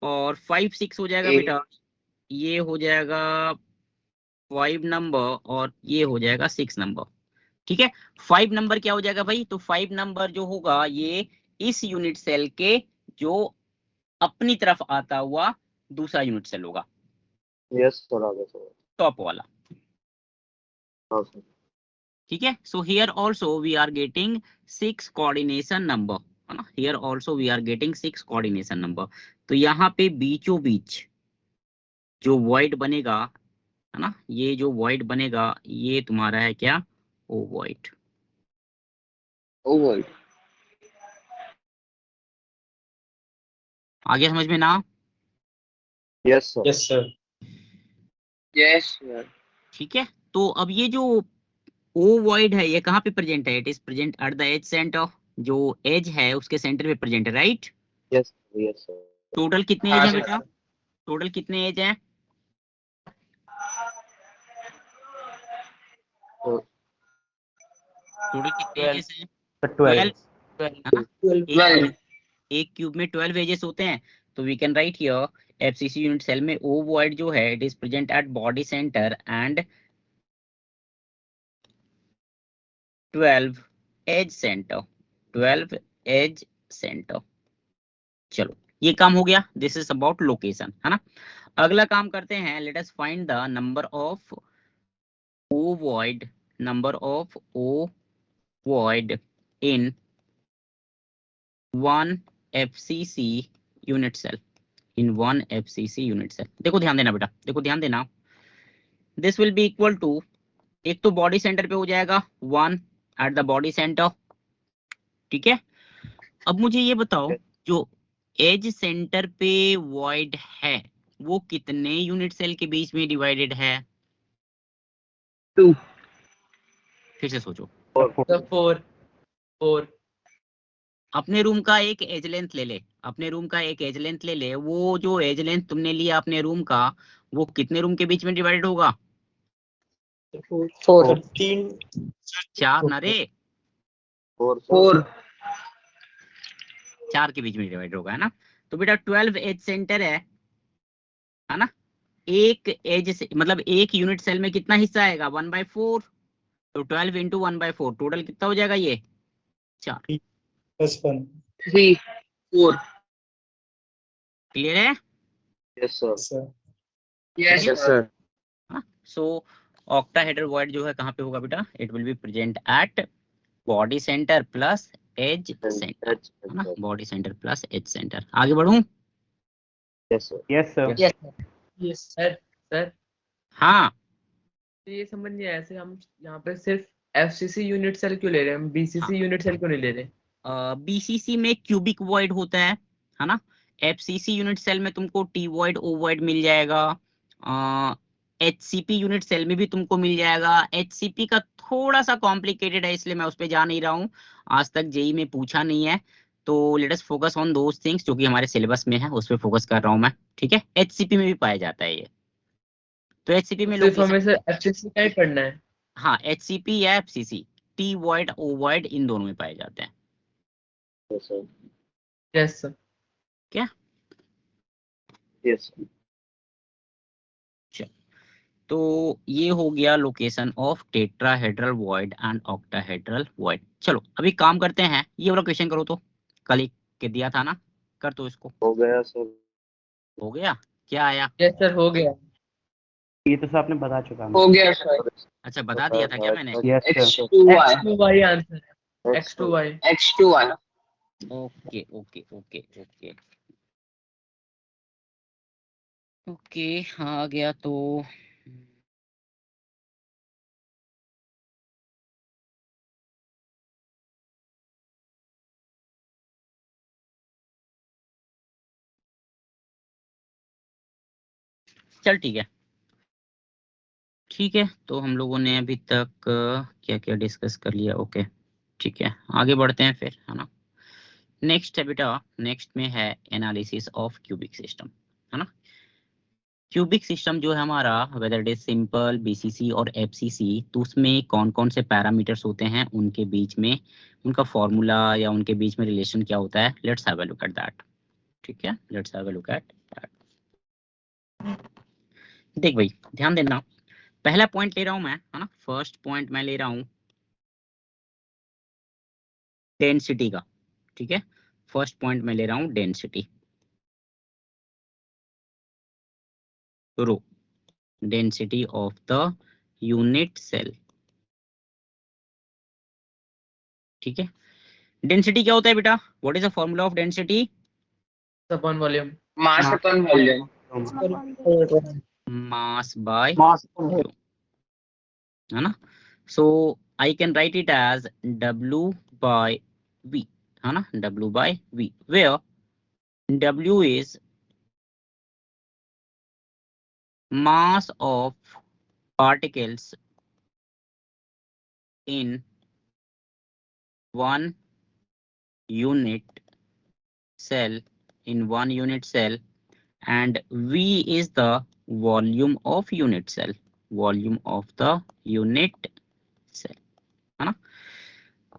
S2: और 5, 6 हो जाएगा बेटा, ये हो जाएगा 5 नंबर और ये हो जाएगा 6 नंबर। ठीक है, 5 नंबर क्या हो जाएगा भाई? तो 5 नंबर जो होगा ये इस यूनिट सेल के जो अपनी तरफ आता हुआ दूसरा यूनिट सेल होगा,
S1: यस सर, आगे सर।
S2: टॉप वाला।
S1: हाँ सर।
S2: ठीक है, so here also we are getting 6 coordination number, है ना। Here also we are getting 6 coordination number. तो यहाँ पे बीचों बीच जो वॉइड बनेगा, है ना, ये जो वॉइड बनेगा ये तुम्हारा है क्या? ओवॉइड।
S1: ओवॉइड।
S2: आगे समझ में ना?
S1: Yes sir.
S6: Yes sir yes sir.
S2: ठीक है, तो अब ये जो ओवॉइड है ये कहाँ पे प्रेजेंट है? It is present at the edge centre, जो एज है उसके सेंटर पे प्रेजेंट है, right.
S1: Yes yes sir.
S2: Total कितने एज
S6: हाँ
S2: है
S6: सर।
S2: बेटा? टोटल कितने एज है? टोटल कितने एजेस हैं? 12,
S5: 12।
S2: है ना। एक क्यूब में 12 एजेस होते हैं। तो we can write here FCC unit cell में ओवॉइड जो है it is present at body centre and 12 edge centre, 12 edge centre. चलो ये काम हो गया, दिस इज अबाउट लोकेशन, है ना। अगला काम करते हैं, let us find the number of O void, number of O void in 1 FCC unit cell, in 1 FCC unit cell. देखो ध्यान देना बेटा, देखो ध्यान देना, this will be equal to, एक तो बॉडी सेंटर पे हो जाएगा 1 एट द बॉडी सेंटर। ठीक है, अब मुझे ये बताओ जो एज सेंटर पे वॉइड है वो कितने यूनिट सेल के बीच में डिवाइडेड है?
S6: 2।
S2: फिर से सोचो।
S6: 4
S2: अपने रूम का एक एज लेंथ ले ले, अपने रूम का एक एज लेंथ ले ले, वो जो एज लेंथ तुमने लिया अपने रूम का वो कितने रूम के बीच में डिवाइडेड होगा?
S6: 4 3
S2: 4 ना रे,
S1: 4
S2: 4 के बीच में डिवाइड होगा, है ना। तो बेटा 12 एज सेंटर है ना, एक एज से मतलब एक यूनिट सेल में कितना हिस्सा आएगा 1/4, तो 12 इंटू 1/4 टोटल कितना हो जाएगा ये 4।
S4: 3 4
S2: क्लियर है?
S1: Yes sir.
S4: Yes
S3: yes sir.
S2: So octahedral void जो है कहाँ पे होगा बेटा? It will be present at body centre plus edge centre, है ना? Body centre plus edge centre. आगे बढ़ूं?
S1: Yes sir.
S5: Yes sir.
S4: Yes sir. Sir
S2: हाँ
S4: तो ये समझ नहीं आया, ऐसे हम यहाँ पे सिर्फ एफसीसी यूनिट सेल क्यों ले रहे हैं, हम बीसीसी यूनिट सेल क्यों नहीं ले रहे?
S2: बीसीसी में क्यूबिक वॉइड होता है ना? एफसीसी यूनिट सेल में तुमको टी वॉइड ओ वॉइड मिल जाएगा। एचसीपी यूनिट सेल में भी तुमको मिल जाएगा। एचसीपी का थोड़ा सा कॉम्प्लिकेटेड है, इसलिए मैं उस पर जा नहीं रहा हूँ, आज तक जेई में पूछा नहीं है। तो let us focus on those things जो कि हमारे सिलेबस में है, उस पर फोकस कर रहा हूँ मैं, ठीक है? एचसीपी में भी पाया जाता है ये। तो एचसीपी में
S4: सिर्फ हमें
S2: लोकेशन,
S4: सर एफसीसी का ही पढ़ना है?
S2: हाँ एचसीपी या FCC, T void O void इन दोनों में पाए जाते हैं।
S1: Yes sir.
S4: Yes sir.
S2: क्या?
S1: यस।
S2: तो ये हो गया location of tetrahedral void and octahedral void. चलो अभी काम करते हैं, ये वाला क्वेश्चन करो तो, कल एक के दिया था ना, कर तो इसको।
S1: हो गया सर।
S2: हो गया? क्या आया?
S4: यस सर हो गया।
S5: ये तो सर आपने बता चुका
S4: हो गया सर।
S2: अच्छा बता दिया था क्या मैंने?
S5: Yes sir.
S4: x2y आंसर है, x2y।
S2: Okay okay okay okay okay, आ गया तो चल ठीक है। ठीक है, तो हम लोगों ने अभी तक क्या क्या डिस्कस कर लिया? ओके ठीक है, आगे बढ़ते हैं फिर, है ना? नेक्स्ट है बेटा, नेक्स्ट में है एनालिसिस ऑफ क्यूबिक सिस्टम, है ना? क्यूबिक सिस्टम जो है हमारा, whether it is simple, BCC और एफसीसी, तो उसमें कौन कौन से पैरामीटर्स होते हैं, उनके बीच में उनका फॉर्मूला या उनके बीच में रिलेशन क्या होता है, let's have a look at that. ठीक है, let's have a look at that. देख भाई ध्यान देना, पहला पॉइंट ले रहा हूं मैं, है ना? फर्स्ट पॉइंट मैं ले रहा हूं डेंसिटी का, ठीक है? फर्स्ट पॉइंट मैं ले रहा हूं density, rho density of the unit cell, ठीक है? डेंसिटी क्या होता है बेटा? What is the formula of density?
S4: Upon volume.
S5: Mass
S4: upon volume.
S2: Mass by
S3: mass.
S2: है ना? So I can write it as W by V, है ना? W by V, where W is mass of particles in one unit cell, and V is the volume of unit cell, है ना?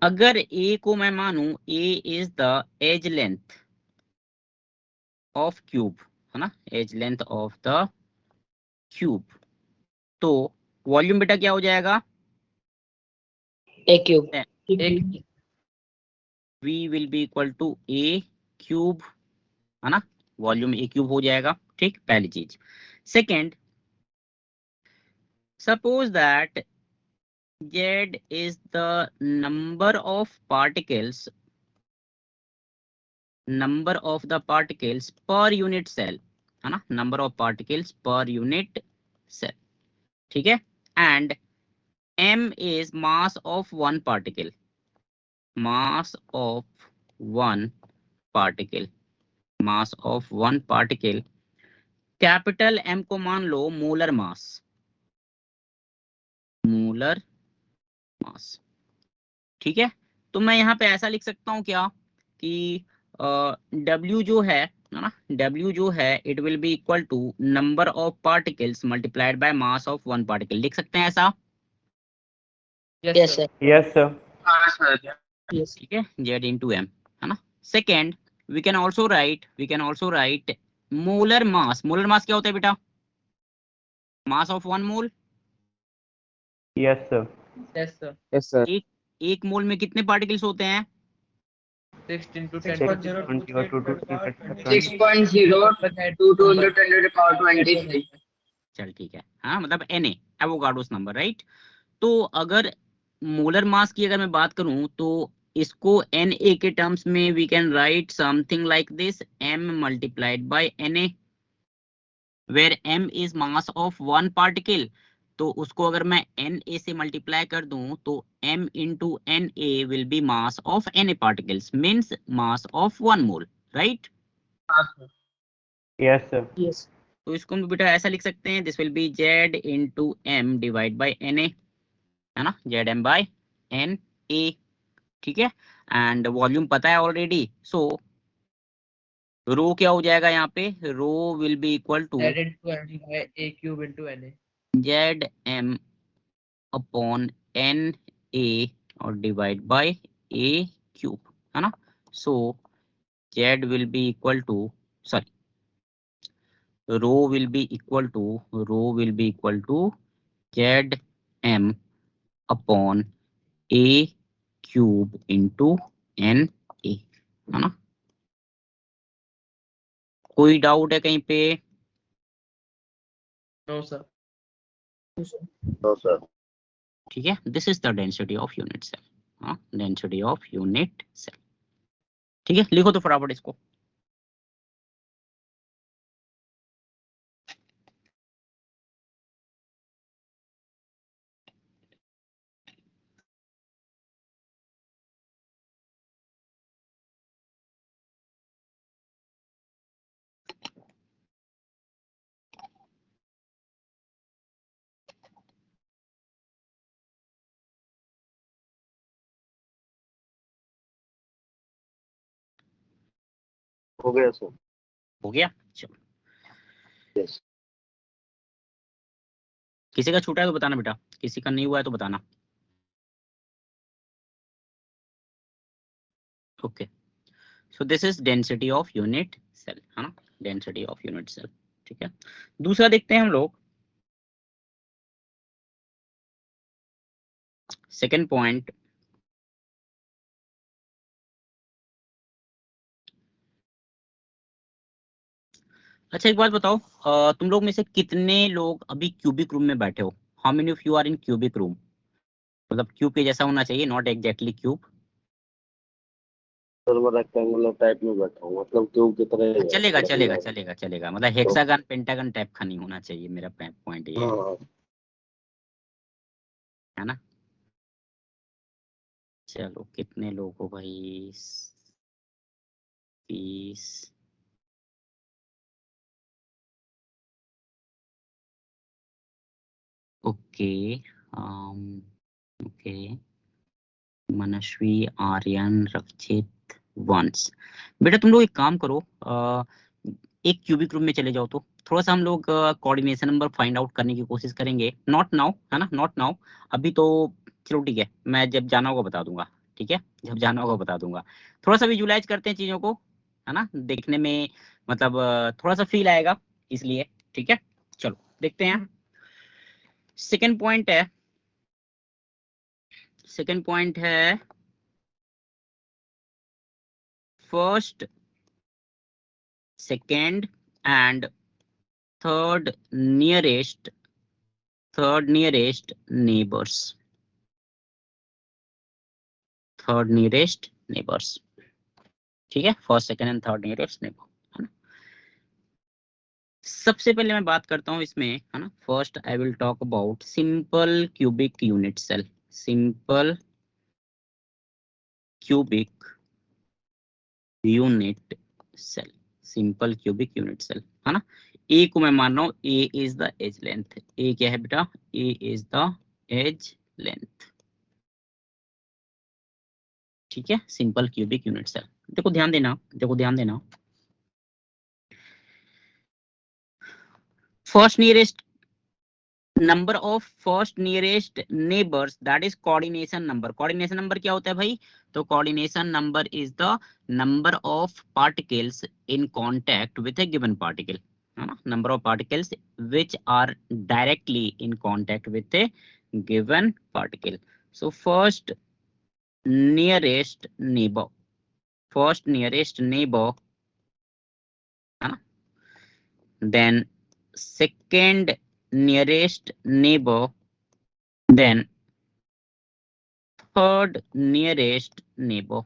S2: अगर A को मैं मानूं A is the edge length of cube, है ना? edge length of the cube, तो volume बेटा क्या हो जाएगा?
S4: ए क्यूब। एक
S2: V will be equal to A cube, है ना? वॉल्यूम A क्यूब हो जाएगा, ठीक? पहली चीज। Second, suppose that Z is the number of particles per unit cell, है ना? number of particles per unit cell, ठीक है? and M is mass of one particle, capital M को मान लो मोलर मास, ठीक है? तो मैं यहाँ पे ऐसा लिख सकता हूँ क्या कि W जो है ना, W जो है it will be equal to number of particles multiplied by mass of one particle, लिख सकते हैं ऐसा?
S4: Yes sir.
S5: Yes sir.
S2: ठीक है, Z into M, है ना? Second, we can also write molar mass क्या होता है बेटा? Mass of 1 mole.
S5: Yes sir.
S4: Yes, sir.
S3: Yes sir.
S2: एक मोल में कितने पार्टिकल्स होते हैं?
S4: 6 into 10
S8: 6.02
S2: चल ठीक है, हाँ मतलब Na एवोगाड्रोस नंबर, राइट। तो अगर मोलर मास की अगर मैं बात करूं तो इसको Na के टर्म्स में we can write something like this, m multiplied by Na, where m is mass of 1 particle. तो उसको अगर मैं Na से मल्टीप्लाई कर दूं तो m into Na will be mass of Na particles, means mass of 1 mole, right.
S5: Yes sir.
S8: Yes.
S2: तो इसको हम बेटा ऐसा लिख सकते हैं, this will B Z into m divide by Na, है ना, Zm बाय Na, ठीक है। एंड वॉल्यूम पता है ऑलरेडी, सो रो क्या हो जाएगा यहाँ पे, rho will be equal to
S4: Z into M by A cube into Na.
S2: Zm upon Na और डिवाइड बाय A क्यूब, है ना। So Z will be equal to, sorry, rho will be equal to Zm upon A cube into Na, है ना। कोई doubt है कहीं पे?
S4: No, sir.
S1: No sir.
S2: ठीक है, this is the density of unit cell, हाँ, डेंसिटी ऑफ यूनिट सेल। ठीक है, लिखो तो फटाफट इसको।
S1: हो गया सर।
S2: हो गया, चलो।
S1: यस।
S2: किसी का छूटा है तो बताना बेटा, किसी का नहीं हुआ है तो बताना। Okay, so this is density of unit cell, है ना, डेंसिटी ऑफ यूनिट सेल। ठीक है, दूसरा देखते हैं हम लोग, सेकेंड पॉइंट। अच्छा एक बात बताओ, तुम लोग में से कितने लोग अभी क्यूबिक रूम में बैठे हो? How many of you are in cubic room? मतलब क्यूब के जैसा होना चाहिए, नॉट एग्जैक्टली क्यूब।
S1: सर मैं रेक्टेंगुलर टाइप में बैठा हूँ, मतलब क्यूब की तरह ही है,
S2: चलेगा
S1: थोड़ा
S2: चलेगा
S1: सा।
S2: चलेगा चलेगा, मतलब हेक्सागन पेंटागन टाइप का नहीं होना चाहिए, मेरा पॉइंट ये
S1: हाँ।
S2: है ना। चलो कितने लोग हो भाई, 20। ओके, ओके, मनस्वी, आर्यन, रक्षित, वंश। बेटा तुम लोग एक काम करो, एक क्यूबिक रूम में चले जाओ, तो थोड़ा सा हम लोग कोऑर्डिनेशन नंबर फाइंड आउट करने की कोशिश करेंगे। नॉट नाउ, है ना, नॉट नाउ, अभी तो चलो ठीक है, मैं जब जाना होगा बता दूंगा। ठीक है, जब जाना होगा बता दूंगा। थोड़ा सा विजुलाइज करते हैं चीजों को, है ना, देखने में मतलब थोड़ा सा फील आएगा, इसलिए। ठीक है, चलो देखते हैं। सेकेंड पॉइंट है, सेकेंड पॉइंट है first, second and third nearest neighbours, third nearest neighbours. ठीक है, first second and third nearest neighbour, है ना। सबसे पहले मैं बात करता हूं इसमें, है ना, first I will talk about simple cubic unit cell, simple cubic unit cell, simple cubic unit cell, है ना। ए को मैं मान रहा हूं a is the edge length, a क्या है बेटा, a is the edge length. ठीक है, सिंपल क्यूबिक यूनिट सेल। देखो ध्यान देना, देखो ध्यान देना, first nearest number of first nearest neighbours, that is coordination number. Coordination number क्या होता है भाई, तो coordination number is the number of particles in contact with a given particle, है ना, number of particles which are directly in contact with a given particle. So first nearest neighbour, first nearest neighbour, है ना, then second nearest neighbour, then third nearest neighbour,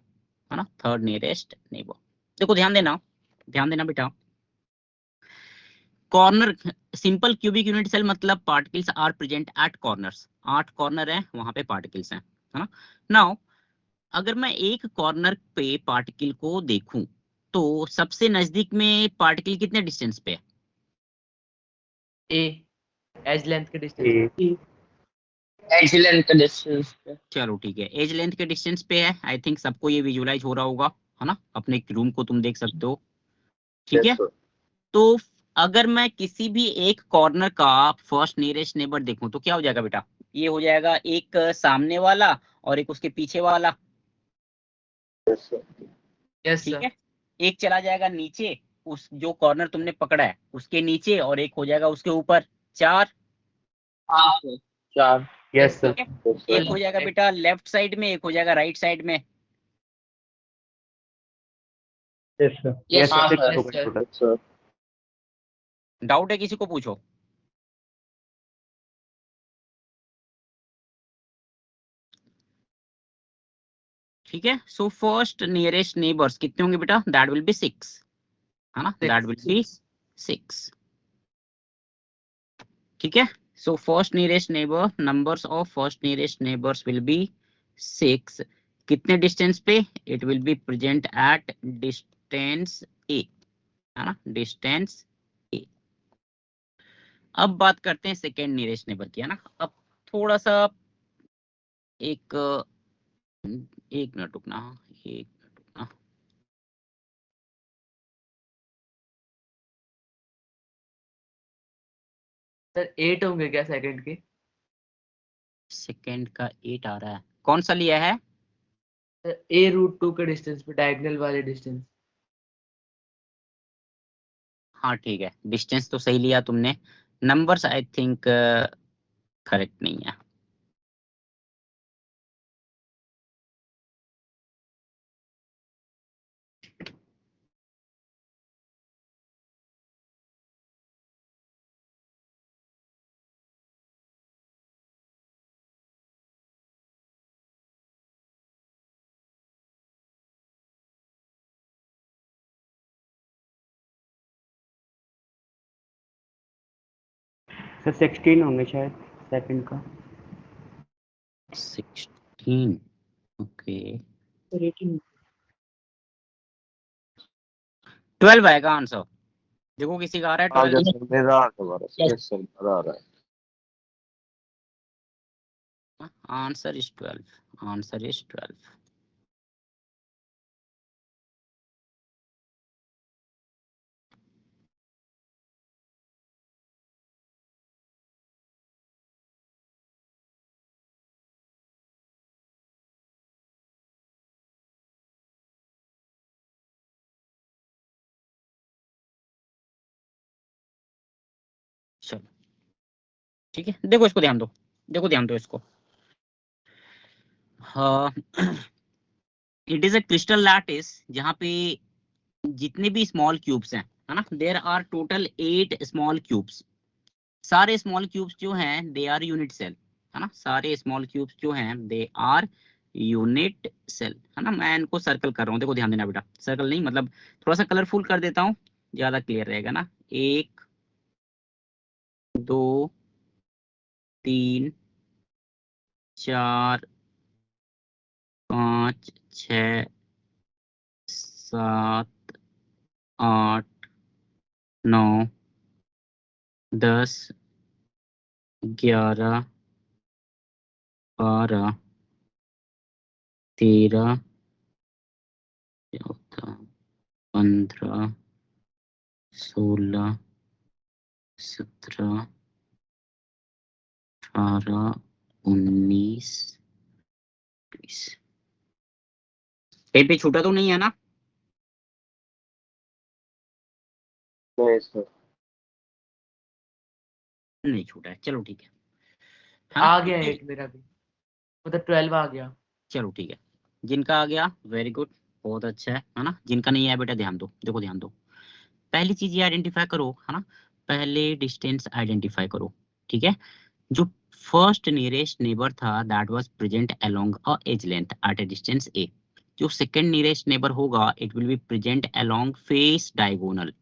S2: है ना, third nearest neighbour. देखो ध्यान देना बेटा, corner simple cubic unit cell मतलब particles are present at corners, 8 corner है वहां पे पार्टिकल्स हैं, है ना. नाउ अगर मैं एक कॉर्नर पे पार्टिकल को देखूं तो सबसे नजदीक में पार्टिकल कितने डिस्टेंस पे है?
S4: ए एज लेंथ के डिस्टेंस
S5: ए
S1: एज लेंथ डिस्टेंस पे.
S2: चलो ठीक है, एज लेंथ के डिस्टेंस पे है. आई थिंक सबको ये विजुअलाइज हो रहा होगा, है ना, अपने रूम को तुम देख सकते हो. ठीक है,
S1: Yes, sir.
S2: तो अगर मैं किसी भी एक कॉर्नर का फर्स्ट नियरेस्ट नेबर देखूं तो क्या हो जाएगा बेटा? ये हो जाएगा एक सामने वाला और एक उसके पीछे वाला.
S1: Yes, sir.
S4: यस
S2: ठीक
S4: सर
S2: है, एक चला जाएगा नीचे, उस जो कॉर्नर तुमने पकड़ा है उसके नीचे, और एक हो जाएगा उसके ऊपर. 4.
S1: हाँ sir. 4.
S5: यस
S2: ठीक
S5: सर.
S2: है,
S1: Yes, sir.
S2: एक हो जाएगा बेटा लेफ्ट साइड में, एक हो जाएगा राइट साइड में.
S5: Yes sir.
S4: Yes,
S5: यस
S1: हाँ
S5: सर.
S1: sir.
S5: 6
S4: yes,
S5: होगा
S4: sir.
S5: Total.
S1: Yes, sir.
S2: Doubt है किसी को? पूछो. ठीक है, सो फर्स्ट नियरेस्ट नेबर्स कितने होंगे बेटा? दैट विल बी 6, है ना, दैट विल बी 6. ठीक है, so first nearest neighbour, numbers of first nearest neighbours will be 6. कितने डिस्टेंस पे? It will be present at distance A, है ना, डिस्टेंस ए. अब बात करते हैं सेकेंड नियरेस्ट नेबर की, है ना. अब थोड़ा सा एक एक मिनट रुकना, एक मिनट रुकना.
S4: सर 8 होंगे क्या सेकंड के?
S2: सेकेंड का 8 आ रहा है, कौन सा लिया है?
S4: सर A√2 के डिस्टेंस पे, डायगोनल वाले डिस्टेंस.
S2: हाँ ठीक है, डिस्टेंस तो सही लिया तुमने, नंबर्स आई थिंक करेक्ट नहीं है.
S5: सर 16 होंगे शायद सेकंड का.
S2: 16. Okay,
S6: sir 18.
S2: 12 आएगा आंसर. देखो किसी का आ रहा है
S1: हाँ
S2: 12?
S1: yes, sir. मेरा आ रहा है. Yes, sir. मेरा आ रहा है.
S2: Answer is 12, answer is 12. चलो ठीक है, देखो इसको ध्यान दो, देखो ध्यान दो इसको. हाँ, it is a crystal lattice जहाँ पे जितने भी स्मॉल क्यूब्स हैं, है ना, there are total 8 small cubes. सारे स्मॉल क्यूब्स जो हैं दे आर यूनिट सेल, है ना, सारे स्मॉल क्यूब्स जो हैं दे आर यूनिट सेल, है ना. मैं इनको सर्कल कर रहा हूँ, देखो ध्यान देना बेटा, सर्कल नहीं मतलब थोड़ा सा कलरफुल कर देता हूँ, ज्यादा क्लियर रहेगा ना. 1 2 3 4 5 6 7 8 9 10 11 12 13 14 15 16 17 18 19 20. कहीं पे छूटा तो नहीं है ना?
S1: नहीं sir.
S2: नहीं छूटा है, चलो ठीक है ना?
S4: आ गया 8 मेरा भी, मतलब 12 आ गया।
S2: चलो ठीक है, जिनका आ गया वेरी गुड, बहुत अच्छा है ना? जिनका नहीं आया बेटा ध्यान दो, देखो ध्यान दो, पहली चीज ये आइडेंटिफाई करो है ना, पहले डिस्टेंस आइडेंटिफाई करो, ठीक है? जो फर्स्ट नियरेस्ट नेबर था that was present along a edge length at a distance A, जो सेकंड नियरेस्ट नेबर होगा it will be present along face diagonal,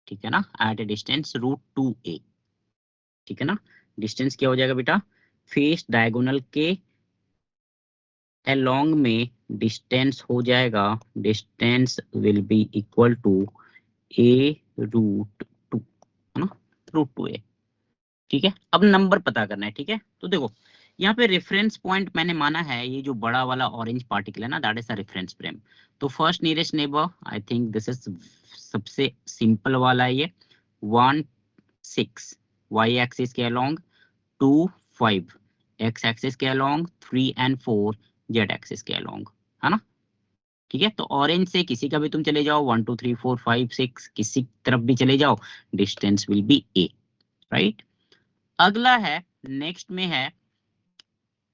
S2: ठीक है ना, एट अ डिस्टेंस √2a, ठीक है ना? डिस्टेंस क्या हो जाएगा बेटा, फेस डायगोनल के अलोंग में डिस्टेंस हो जाएगा, distance will be equal to a√2, है ना, √2a, ठीक है? अब नंबर पता करना है, ठीक है? तो देखो यहाँ पे रेफरेंस पॉइंट मैंने माना है ये जो बड़ा वाला ऑरेंज पार्टिकल है ना, that is a reference frame. तो first nearest neighbour, I think this is सबसे सिंपल वाला है ये, 1 6 y एक्सिस के अलोंग, 2 5 x एक्सिस के अलोंग, 3 and 4 z एक्सिस के अलोंग, है ना? ठीक है, तो ऑरेंज से किसी का भी तुम चले जाओ, 1 2 3 4 5 6 किसी तरफ भी चले जाओ, distance will be a, right? अगला है, नेक्स्ट में है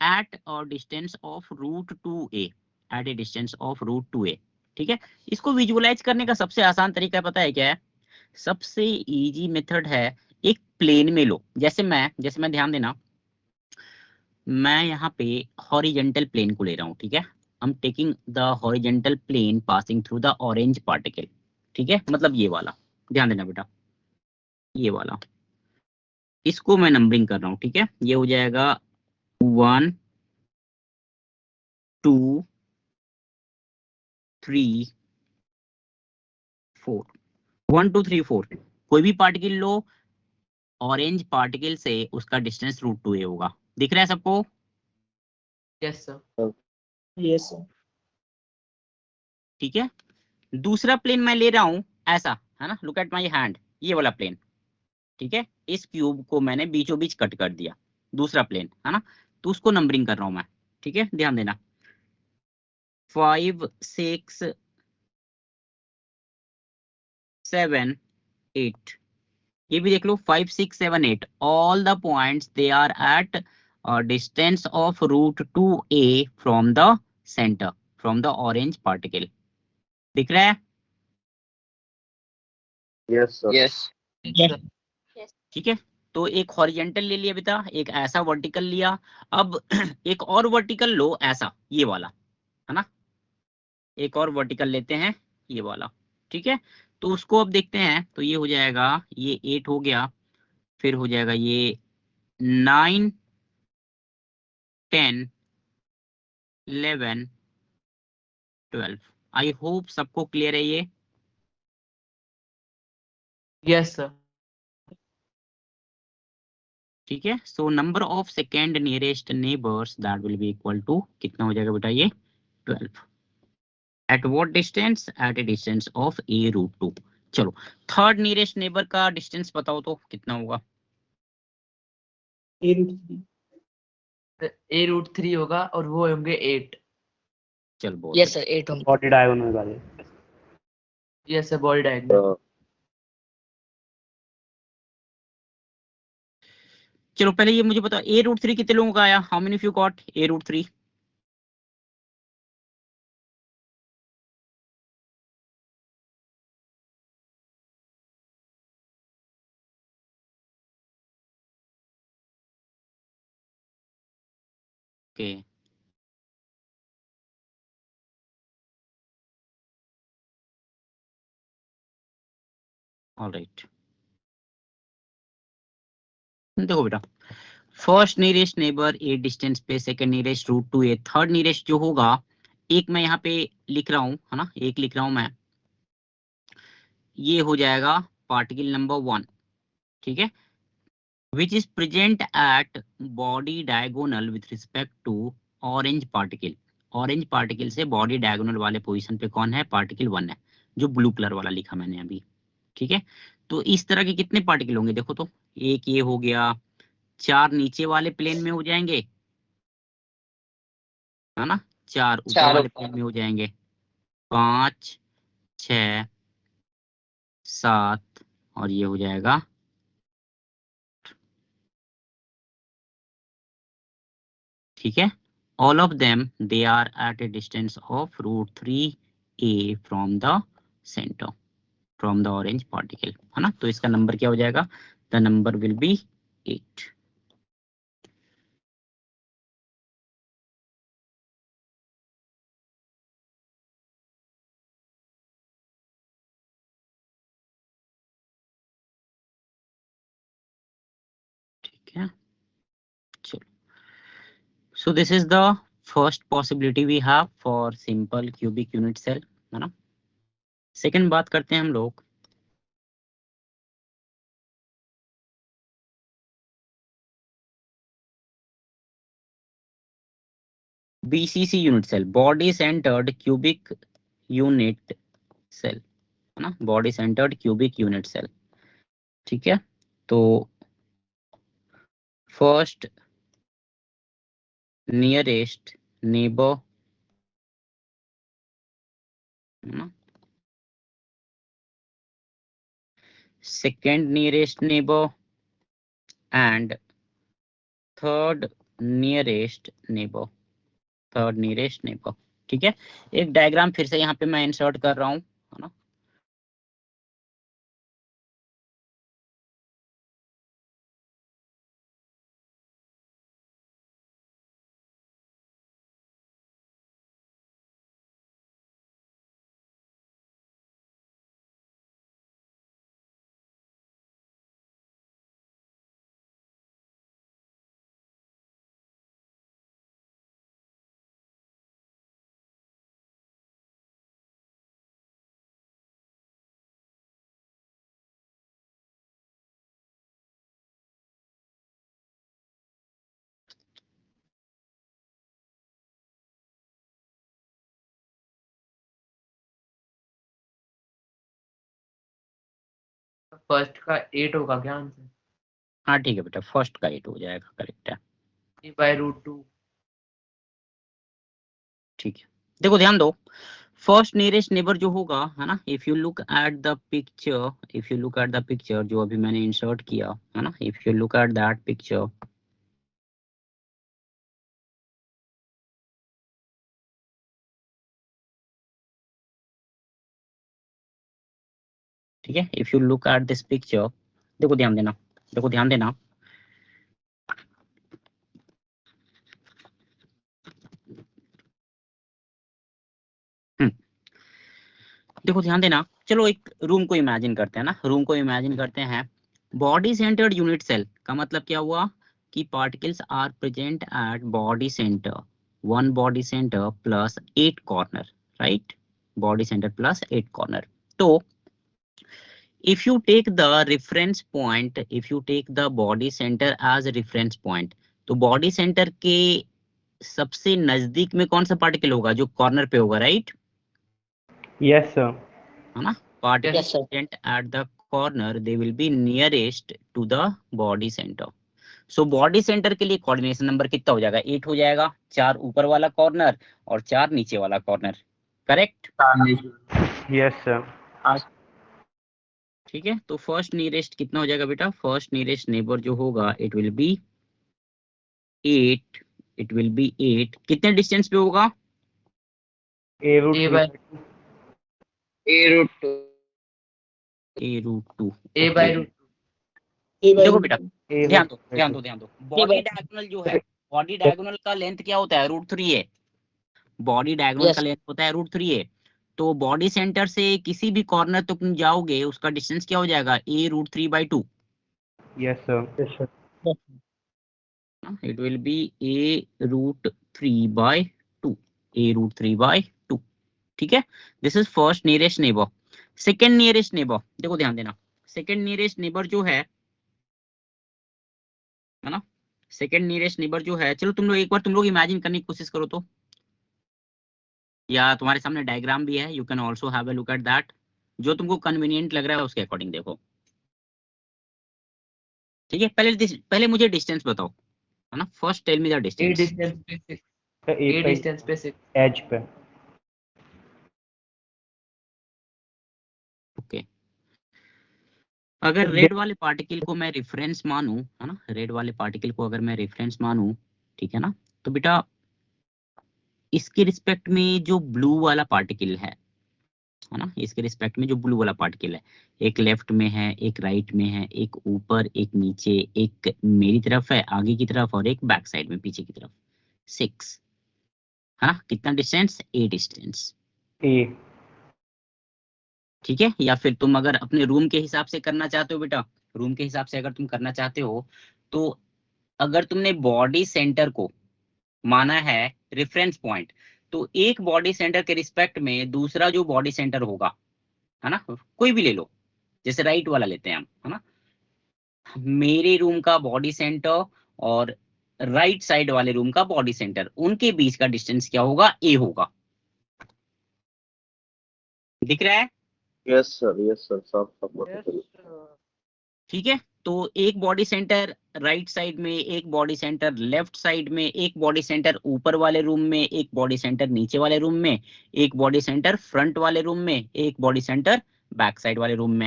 S2: at a distance of √2a, at a distance of √2a, ठीक है? इसको विजुअलाइज करने का सबसे आसान तरीका पता है क्या है? सबसे इजी मेथड है, एक प्लेन में लो, जैसे मैं ध्यान देना, मैं यहाँ पे हॉरिजेंटल प्लेन को ले रहा हूँ, ठीक है? I am taking the horizontal plane passing through the orange particle, ठीक है? मतलब ये वाला, ध्यान देना बेटा, ये वाला, इसको मैं नंबरिंग कर रहा हूँ, ठीक है? ये हो जाएगा 1 2 3 4, 1 2 3 4, कोई भी पार्टिकल लो, ऑरेंज पार्टिकल से उसका डिस्टेंस √2a होगा, दिख रहा है सबको?
S4: Yes sir.
S6: Yes sir.
S2: ठीक है, दूसरा प्लेन मैं ले रहा हूं ऐसा, है ना, लुक एट माय हैंड, ये वाला प्लेन, ठीक है? इस क्यूब को मैंने बीचों बीच कट कर दिया, दूसरा प्लेन, है ना? तो उसको नंबरिंग कर रहा हूं मैं, ठीक है? ध्यान देना, 5 6 7 8, ये भी देख लो, 5 6 7 8, all the points they are at distance of √2a from the centre, from the orange particle, दिख रहा है?
S1: Yes sir.
S4: यस
S2: ठीक है, तो एक हॉरिजेंटल ले लिया बेटा, एक ऐसा वर्टिकल लिया, अब एक और वर्टिकल लो ऐसा, ये वाला, है ना? एक और वर्टिकल लेते हैं, ये वाला, ठीक है? तो उसको अब देखते हैं, तो ये हो जाएगा, ये 8 हो गया, फिर हो जाएगा ये 9 10 11 12, आई होप सबको क्लियर है ये।
S4: Yes sir.
S2: ठीक है, so number of second nearest neighbours that will be equal to, कितना हो जाएगा बेटा ये, 12, at what distance, at a distance of a√2। चलो थर्ड नियरेस्ट नेबर का डिस्टेंस बताओ तो कितना होगा?
S4: a√3 होगा और वो होंगे 8।
S2: चल बहुत
S6: यस सर 8 होंगे।
S5: बॉडी डायगोनल वाले।
S4: Yes sir, body diagonal.
S2: चलो पहले ये मुझे बताओ, a√3 कितने लोगों का आया? How many of you got a√3? Okay, alright, देखो बेटा, first nearest neighbour A distance पे, second nearest √2a, third nearest जो होगा, एक मैं यहाँ पे लिख रहा हूँ, है ना, एक लिख रहा हूँ मैं, ये हो जाएगा पार्टिकल नंबर 1, ठीक है? which is present at body diagonal with respect to orange particle, orange particle से बॉडी डायगोनल वाले पोजीशन पे कौन है? पार्टिकल 1 है, जो ब्लू कलर वाला लिखा मैंने अभी, ठीक है? तो इस तरह के कितने पार्टिकल होंगे देखो तो, एक ये हो गया, 4 नीचे वाले प्लेन में हो जाएंगे, है ना, 4 ऊपर वाले प्लेन में हो जाएंगे, 5 6 7, और ये हो जाएगा, ठीक है, all of them they are at a distance of √3a from the center, from the orange particle, है ना। तो इसका नंबर क्या हो जाएगा, the number will be 8। ठीक है, चलो, so this is the first possibility we have for simple cubic unit cell, है ना। सेकंड बात करते हैं हम लोग BCC unit cell, body centred cubic unit cell, है ना, body centred cubic unit cell. ठीक है, तो फर्स्ट नियरेस्ट नेबर, है ना, second nearest neighbour and third nearest neighbour, third nearest neighbour. ठीक है, एक डायग्राम फिर से यहाँ पे मैं इंसर्ट कर रहा हूँ, है ना।
S4: फर्स्ट का 8 होगा क्या आंसर?
S2: हाँ ठीक है बेटा, फर्स्ट का 8 हो जाएगा, करेक्ट है।
S4: a/√2।
S2: ठीक है, देखो ध्यान दो, फर्स्ट नियरेस्ट नेबर जो होगा, है ना, if you look at the picture, if you look at the picture जो अभी मैंने इंसर्ट किया, है ना, if you look at that picture, ठीक है, if you look at this picture, देखो ध्यान देना, देखो ध्यान देना, देखो ध्यान देना, चलो एक रूम को इमेजिन करते हैं ना, रूम को इमेजिन करते हैं, बॉडी सेंटर्ड यूनिट सेल का मतलब क्या हुआ कि particles are present at body centre, one body centre plus 8 corner, right, body centre plus 8 corner. तो if you take the reference point, if you take the body center as a reference point, तो body centre के सबसे नजदीक में कौन सा particle होगा, जो कॉर्नर पे होगा, राइट,
S5: यस सर।
S2: है ना, particles present at the corner they will be nearest to the body center। so body center के लिए कोऑर्डिनेशन नंबर कितना हो जाएगा, 8 हो जाएगा, 4 ऊपर वाला कॉर्नर और 4 नीचे वाला कॉर्नर, करेक्ट।
S5: Yes sir.
S2: ठीक है, तो फर्स्ट नियरेस्ट कितना हो जाएगा बेटा, फर्स्ट नियरेस्ट नेबर जो होगा it will be 8, it will be 8, कितने डिस्टेंस पे होगा,
S4: a/√2।
S2: a√2।
S4: a/√2।
S2: देखो बेटा, ध्यान दो ध्यान दो ध्यान दो, बॉडी डायगोनल जो है, बॉडी डायगोनल का लेंथ क्या होता है, √3a, बॉडी डायगोनल का लेंथ होता है √3a। तो बॉडी सेंटर से किसी भी कॉर्नर तक तुम जाओगे उसका डिस्टेंस क्या हो जाएगा, a√3/2।
S5: Yes sir.
S2: it will be a√3/2, a√3/2। ठीक है, this is first nearest neighbour. Second nearest neighbour, देखो ध्यान देना, सेकेंड नियरेस्ट नेबर जो है ना, सेकेंड नियरेस्ट नेबर जो है, चलो तुम लोग एक बार तुम लोग इमेजिन करने की कोशिश करो तो, या तुम्हारे सामने डायग्राम भी है, you can also have a look at that, जो तुमको कन्वीनियंट लग रहा है उसके अकॉर्डिंग देखो। ठीक है, पहले मुझे डिस्टेंस बताओ, है ना, first tell me the
S4: a
S2: distance.
S4: Distance पे 6,
S5: सर
S4: a
S5: एक
S4: डिस्टेंस पे 6।
S5: एज पे।
S2: ओके, अगर रेड वाले पार्टिकल को मैं रेफरेंस मानूं, है ना, रेड वाले पार्टिकल को अगर मैं रेफरेंस मानूं, ठीक है ना, तो बेटा इसके रिस्पेक्ट में जो ब्लू वाला पार्टिकल है ना, इसके रिस्पेक्ट में जो ब्लू वाला पार्टिकल है, एक लेफ्ट में है, एक राइट में है, एक ऊपर, एक नीचे, एक मेरी तरफ है आगे की तरफ, और एक बैक साइड में पीछे की तरफ, 6 है ना। कितना डिस्टेंस? ए डिस्टेंस,
S5: ए।
S2: ठीक है। या फिर तुम अगर अपने रूम के हिसाब से करना चाहते हो बेटा, रूम के हिसाब से अगर तुम करना चाहते हो, तो अगर तुमने बॉडी सेंटर को माना है रेफरेंस पॉइंट, तो एक बॉडी सेंटर के रिस्पेक्ट में दूसरा जो बॉडी सेंटर होगा, है ना, कोई भी ले लो, जैसे राइट वाला लेते हैं हम, है ना, मेरे रूम का बॉडी सेंटर और राइट साइड वाले रूम का बॉडी सेंटर, उनके बीच का डिस्टेंस क्या होगा? ए होगा। दिख रहा है?
S1: यस सर, सब पता चल
S2: ठीक है। तो एक बॉडी सेंटर राइट साइड में, एक बॉडी सेंटर लेफ्ट साइड में, एक बॉडी सेंटर ऊपर वाले रूम में, एक बॉडी सेंटर नीचे वाले रूम में, एक बॉडी सेंटर फ्रंट वाले रूम में, एक बॉडी सेंटर बैक साइड वाले रूम में,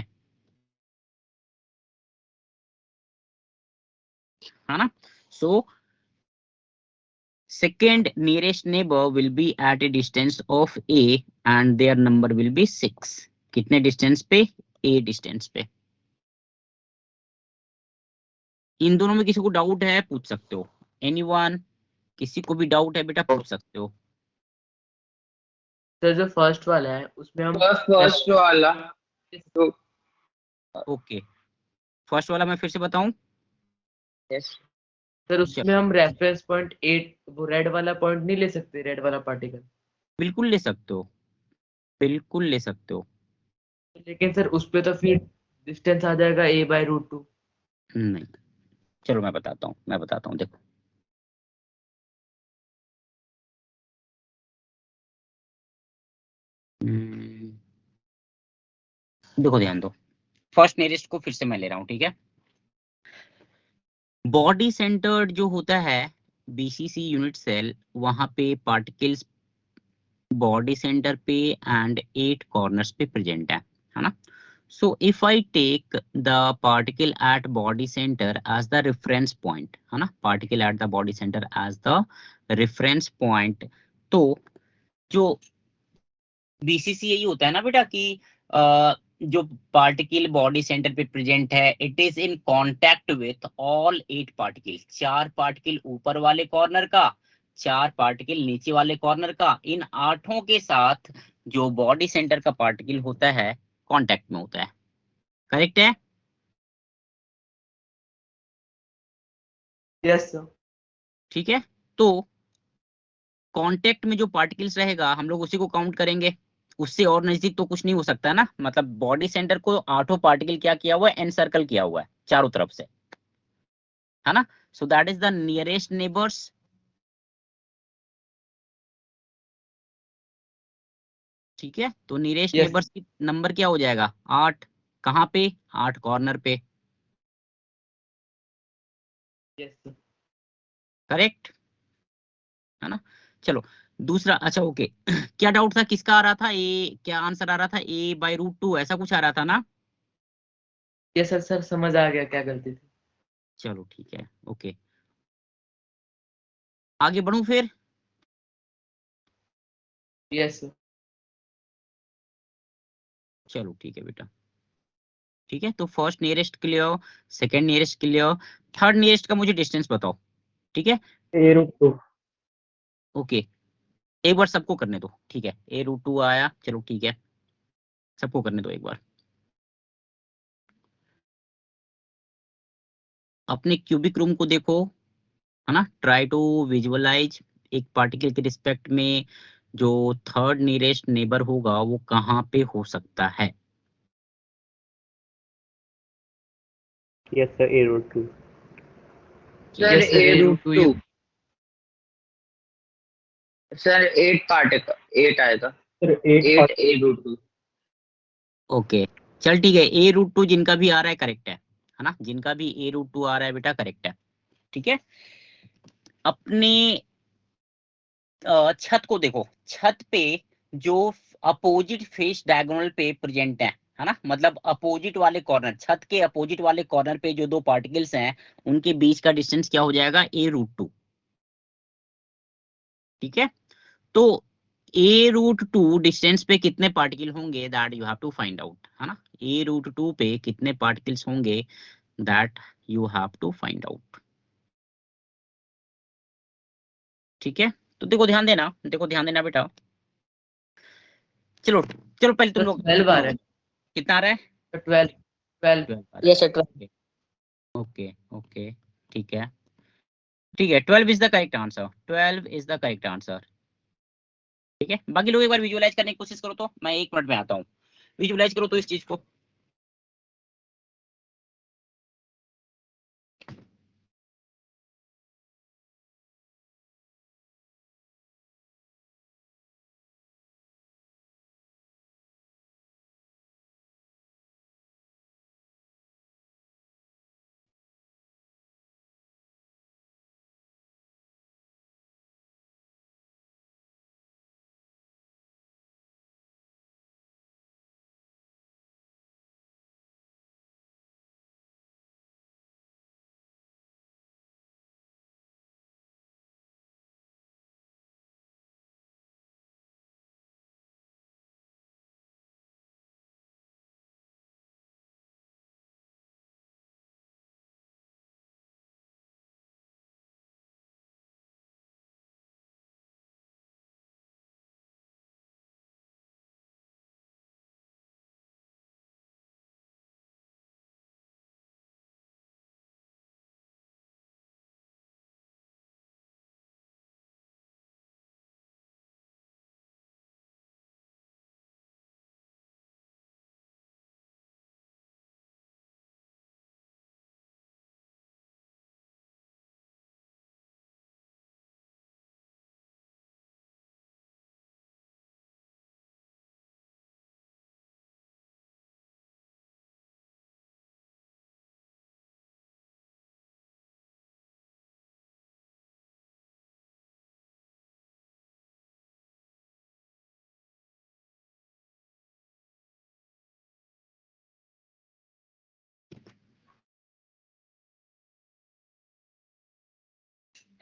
S2: है ना। सो second nearest neighbor will be at a distance of a and their number will be 6। कितने डिस्टेंस पे? a डिस्टेंस पे। इन दोनों में किसी को डाउट है पूछ सकते हो। एनीवन? किसी को भी डाउट है बेटा पूछ सकते हो।
S4: सर जो फर्स्ट वाला है उसमें हम
S8: फर्स्ट वाला तो
S2: ओके, फर्स्ट वाला मैं फिर से बताऊं?
S8: यस
S4: सर उसमें हम रेफरेंस पॉइंट 8 वो रेड वाला पॉइंट नहीं ले सकते, रेड वाला पार्टिकल?
S2: बिल्कुल ले सकते हो, बिल्कुल ले सकते हो।
S4: लेकिन सर उस पे तो फिर डिस्टेंस आ जाएगा a/√2।
S2: नहीं, चलो मैं बताता हूँ, देखो। देखो ध्यान दो, फर्स्ट नियरेस्ट को फिर से मैं ले रहा हूँ, ठीक है। बॉडी सेंटर्ड जो होता है बीसीसी यूनिट सेल, वहां पे पार्टिकल्स बॉडी सेंटर पे एंड 8 कॉर्नर्स पे प्रेजेंट है ना। So if I take the particle at body centre as the reference point, है ना, particle at the body centre as the reference point, तो जो बीसीसी यही होता है ना बेटा कि जो पार्टिकल बॉडी सेंटर पे प्रेजेंट है, it is in contact with all 8 particle, 4 particle ऊपर वाले कॉर्नर का, 4 पार्टिकल नीचे वाले कॉर्नर का, इन 8 के साथ जो बॉडी सेंटर का पार्टिकल होता है कांटेक्ट में होता है। करेक्ट है?
S4: Yes sir.
S2: ठीक है। तो कांटेक्ट में जो पार्टिकल्स रहेगा हम लोग उसी को काउंट करेंगे, उससे और नजदीक तो कुछ नहीं हो सकता ना। मतलब बॉडी सेंटर को 8 पार्टिकल क्या किया हुआ है? एनसर्कल किया हुआ है चारों तरफ से, है ना। So that is the nearest neighbours. ठीक है, तो नियरेस्ट
S4: Yes.
S2: नेबर्स की नंबर क्या हो जाएगा? 8। कहाँ पे? 8 कॉर्नर पे।
S4: Yes sir.
S2: करेक्ट है ना। चलो दूसरा, अच्छा ओके क्या डाउट था, किसका आ रहा था? ए, क्या आंसर आ रहा था? a/√2 ऐसा कुछ आ रहा था ना।
S4: यस सर, सर समझ आ गया क्या गलती थी।
S2: चलो ठीक है, ओके आगे बढ़ूं फिर।
S4: Yes sir.
S2: चलो ठीक है बेटा, ठीक है। तो first nearest clear, second nearest clear, third nearest का मुझे डिस्टेंस बताओ, ठीक है।
S5: a√2।
S2: ओके, एक बार सबको करने दो, ठीक है। a√2 आया, चलो ठीक है, सबको करने दो एक बार। अपने क्यूबिक रूम को देखो, है ना, ट्राई टू विजुअलाइज एक पार्टिकल के रिस्पेक्ट में जो थर्ड नियरेस्ट नेबर होगा वो कहाँ पे हो सकता है।
S5: Yes sir, a√2।
S8: Sir
S4: Yes, sir,
S8: a√2 sir 8 particle 8 आएगा,
S5: सर
S8: 8 a√2।
S2: ओके चल ठीक है, a√2 जिनका भी आ रहा है करेक्ट है ना, जिनका भी a√2 आ रहा है बेटा करेक्ट है, ठीक है। अपने छत को देखो, छत पे जो अपोजिट फेस डायगोनल पे प्रेजेंट है ना, मतलब अपोजिट वाले कॉर्नर, छत के अपोजिट वाले कॉर्नर पे जो 2 पार्टिकल्स हैं उनके बीच का डिस्टेंस क्या हो जाएगा? a√2। ठीक है। तो ए रूट 2 डिस्टेंस पे कितने पार्टिकल होंगे that you have to find out, है ना। ए रूट 2 पे कितने पार्टिकल्स होंगे that you have to find out. ठीक है, तो देखो ध्यान देना, देखो ध्यान देना बेटा। चलो चलो पहले तुम
S4: सर
S2: लोग
S4: 12 आ रहा है,
S2: कितना आ रहा है?
S4: 12 12
S2: 12 आ रहा
S8: यस
S2: है।
S8: सर।
S2: ओके ओके ठीक है ठीक है, 12 is the correct answer, 12 is the correct answer. ठीक है, बाकी लोग एक बार विजुअलाइज करने की कोशिश करो, तो मैं 1 मिनट में आता हूँ। विजुअलाइज करो तो इस चीज को।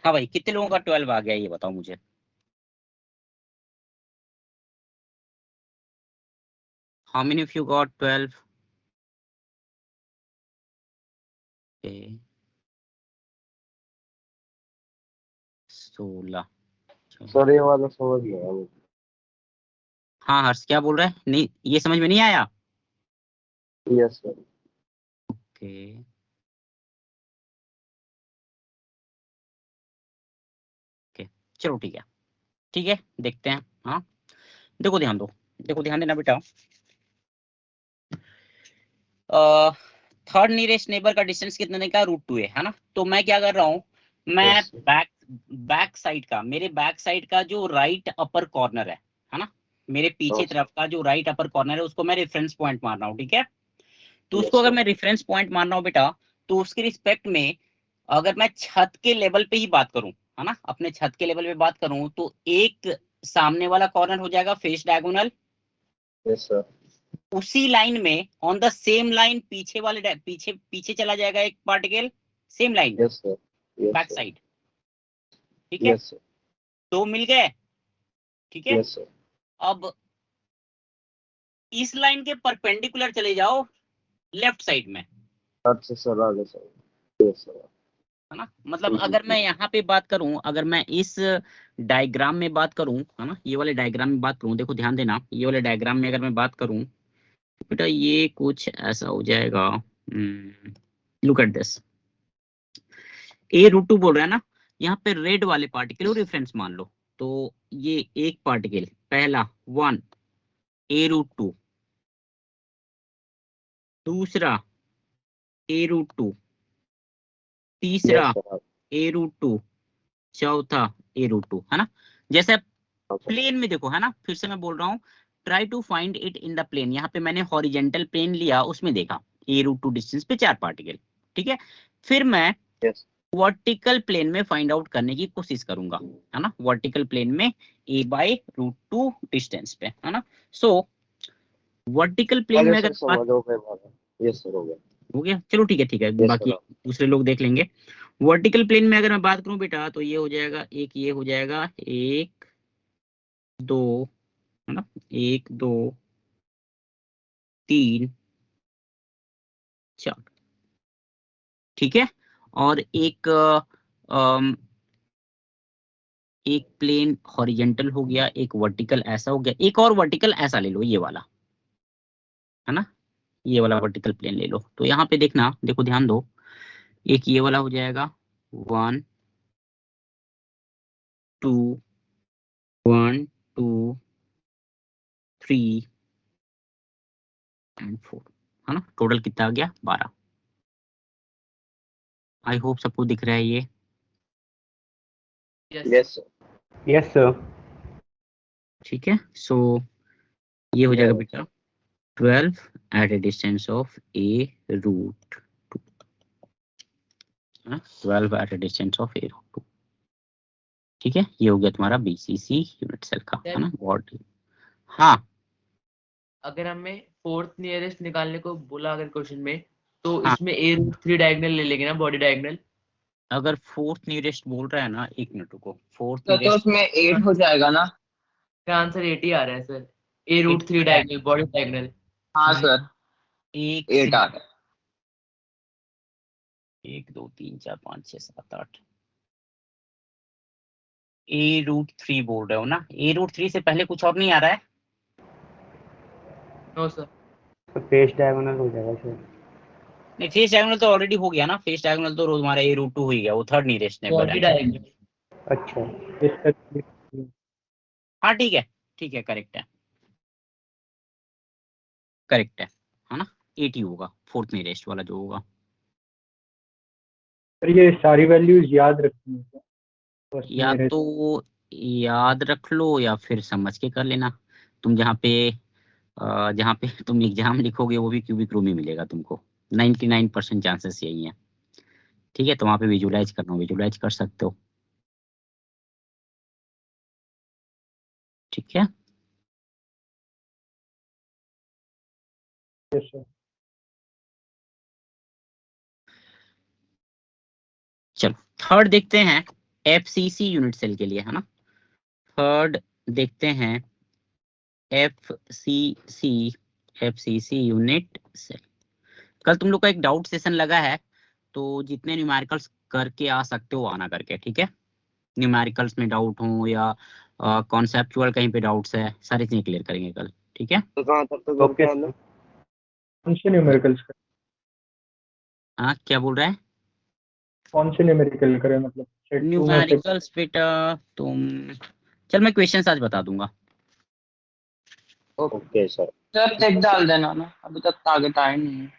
S2: हाँ भाई, कितने लोगों का 12 आ गया ये बताओ मुझे। How many of you got 12? Okay, 16।
S1: Sir ये वाला समझ गया मैं।
S2: हाँ हर्ष क्या बोल रहा है? नहीं, ये समझ में नहीं आया।
S1: Yes sir.
S2: ओके ओके चलो ठीक है ठीक है, देखते हैं। हाँ देखो ध्यान दो, देखो ध्यान देना बेटा। थर्ड नियरेस्ट नेबर का डिस्टेंस कितने का? √2 है ना। तो मैं क्या कर रहा हूँ, मैं
S1: यस सर।
S2: बैक साइड का, मेरे बैक साइड का जो राइट अपर कॉर्नर है ना, मेरे पीछे
S1: यस
S2: तरफ का जो राइट अपर कॉर्नर है उसको मैं रेफरेंस पॉइंट मान रहा हूँ। ठीक है, तो उसको
S1: यस
S2: अगर
S1: सर।
S2: मैं रेफरेंस पॉइंट मान रहा हूँ बेटा, तो उसके रिस्पेक्ट में अगर मैं छत के लेवल पे ही बात करूं, है ना, अपने छत के लेवल पे बात करूं, तो एक सामने वाला कॉर्नर हो जाएगा फेस डायगोनल।
S1: Yes sir.
S2: उसी लाइन में ऑन द सेम लाइन पीछे वाले पीछे पीछे चला जाएगा एक particle, same line
S1: yes sir. Yes
S2: back
S1: sir.
S2: Side. ठीक है,
S1: यस सर।
S2: तो मिल गए। ठीक है,
S1: यस सर।
S2: अब इस लाइन के परपेंडिकुलर चले जाओ लेफ्ट साइड में,
S1: अच्छा सर, आगे सर। Yes sir.
S2: है ना। मतलब अगर मैं यहाँ पे बात करूं, अगर मैं इस डायग्राम में बात करूं, है ना, ये वाले डायग्राम में बात करूं, देखो ध्यान देना, ये वाले डायग्राम में अगर मैं बात करूं तो बेटा ये कुछ ऐसा हो जाएगा। लुक एट दिस, A√2 बोल रहा है ना, यहाँ पे रेड वाले पार्टिकल को रेफरेंस मान लो। तो ये एक पार्टिकल पहला 1 A√2, दूसरा A√2, तीसरा
S1: यस सर।
S2: A√2, चौथा A√2, है ना। जैसे
S1: अच्छा।
S2: प्लेन में देखो, है ना, फिर से मैं बोल रहा हूँ, try to find it in the plane. यहाँ पे मैंने हॉरिजेंटल प्लेन लिया, उसमें देखा A√2 डिस्टेंस पे 4 पार्टिकल। ठीक है, फिर मैं
S1: यस।
S2: वर्टिकल प्लेन में फाइंड आउट करने की कोशिश करूंगा, है ना, वर्टिकल प्लेन में A/√2 डिस्टेंस पे, है ना। सो वर्टिकल प्लेन
S1: आगे
S2: में
S1: सर
S2: अगर बात
S1: समझ हो गए भागा। यस सर, हो गया।
S2: हो गया, चलो ठीक है
S1: यस
S2: बाकी
S1: सर।
S2: दूसरे लोग देख लेंगे। वर्टिकल प्लेन में अगर मैं बात करूं बेटा तो ये हो जाएगा, एक ये हो जाएगा, 1 2, है ना, 1 2 3 4, ठीक है। और एक प्लेन हॉरिजेंटल हो गया, एक वर्टिकल ऐसा हो गया, एक और वर्टिकल ऐसा ले लो, ये वाला, है ना, ये वाला वर्टिकल प्लेन ले लो। तो यहाँ पे देखना, देखो ध्यान दो, एक ये वाला हो जाएगा 1 2 1 2 3 एंड 4, है ना, टोटल कितना आ गया, 12। आई होप सबको दिख रहा है ये।
S4: Yes
S1: yes sir.
S5: Yes sir.
S2: ठीक है, सो ये हो जाएगा
S1: Yes.
S2: बेटा 12 at a distance of a root 2, 12 at a distance of a root 2, ठीक है। ये हो गया तुम्हारा बीसीसी यूनिट सेल का, है ना, बॉडी। हाँ,
S4: अगर हमें फोर्थ नियरेस्ट निकालने को बोला अगर क्वेश्चन में, तो
S2: हाँ।
S4: इसमें ए रूट 3 डायगोनल ले लेंगे ना, बॉडी डायगोनल।
S2: अगर फोर्थ नियरेस्ट बोल रहा है ना, एक मिनट रुको, फोर्थ
S8: तो
S2: नियरेस्ट
S8: उसमें 8 हो जाएगा ना?
S4: इसका आंसर 8 ही आ रहा है सर, ए रूट 3 डायगोनल, बॉडी डायगोनल।
S8: हाँ सर,
S2: एक
S8: 8 आ रहा है।
S2: 1 2 3 4 5 6 7 8, ए रूट 3 बोल रहे हो ना, ए रूट 3 से पहले कुछ और नहीं आ रहा है?
S4: नो सर,
S5: तो फेस डायगोनल हो जाएगा सर।
S2: नहीं, फेस डायगोनल तो ऑलरेडी हो गया ना, फेस डायगोनल तो तुम्हारा ए रूट 2 हो ही गया, वो थर्ड नियरेस्ट नेबर
S4: बॉडी
S2: है।
S4: डायगोनल।
S5: अच्छा।
S2: हाँ ठीक है, ठीक है, करेक्ट है, करेक्ट है ना, 80 होगा फोर्थ नियरेस्ट वाला जो होगा।
S5: सर ये सारी वैल्यूज याद रखनी है सर? फर्स्ट
S2: या
S5: नियरेस्ट।
S2: तो याद रख लो या फिर समझ के कर लेना। तुम जहाँ पे तुम एग्जाम लिखोगे वो भी क्यूबिक रूम ही मिलेगा तुमको, 99% चांसेस यही है, ठीक है। तो वहाँ पे विजुलाइज करना, विजुलाइज कर सकते हो, ठीक है।
S5: Yes sir.
S2: चलो थर्ड देखते हैं, एफसीसी यूनिट सेल के लिए, है ना। थर्ड देखते हैं एफसीसी, एफसीसी यूनिट सेल। कल तुम लोग का एक डाउट सेशन लगा है, तो जितने न्यूमेरिकल्स करके आ सकते हो आना करके, ठीक है। न्यूमेरिकल्स में डाउट हो या कॉन्सेप्चुअल कहीं पे डाउट्स है, सारी चीजें क्लियर करेंगे कल, ठीक है।
S1: तो कहाँ तक तो
S5: ओके
S1: करके आना?
S5: सर। कौन से न्यूमेरिकल्स करें?
S2: हाँ क्या बोल रहा है?
S5: कौन से न्यूमेरिकल करें, मतलब सेट 2 में से?
S2: न्यूमेरिकल्स बेटा तुम, चल मैं क्वेश्चंस आज बता दूंगा।
S1: Okay sir.
S8: सर टिक डाल देना ना, अभी तक टारगेट आया नहीं है।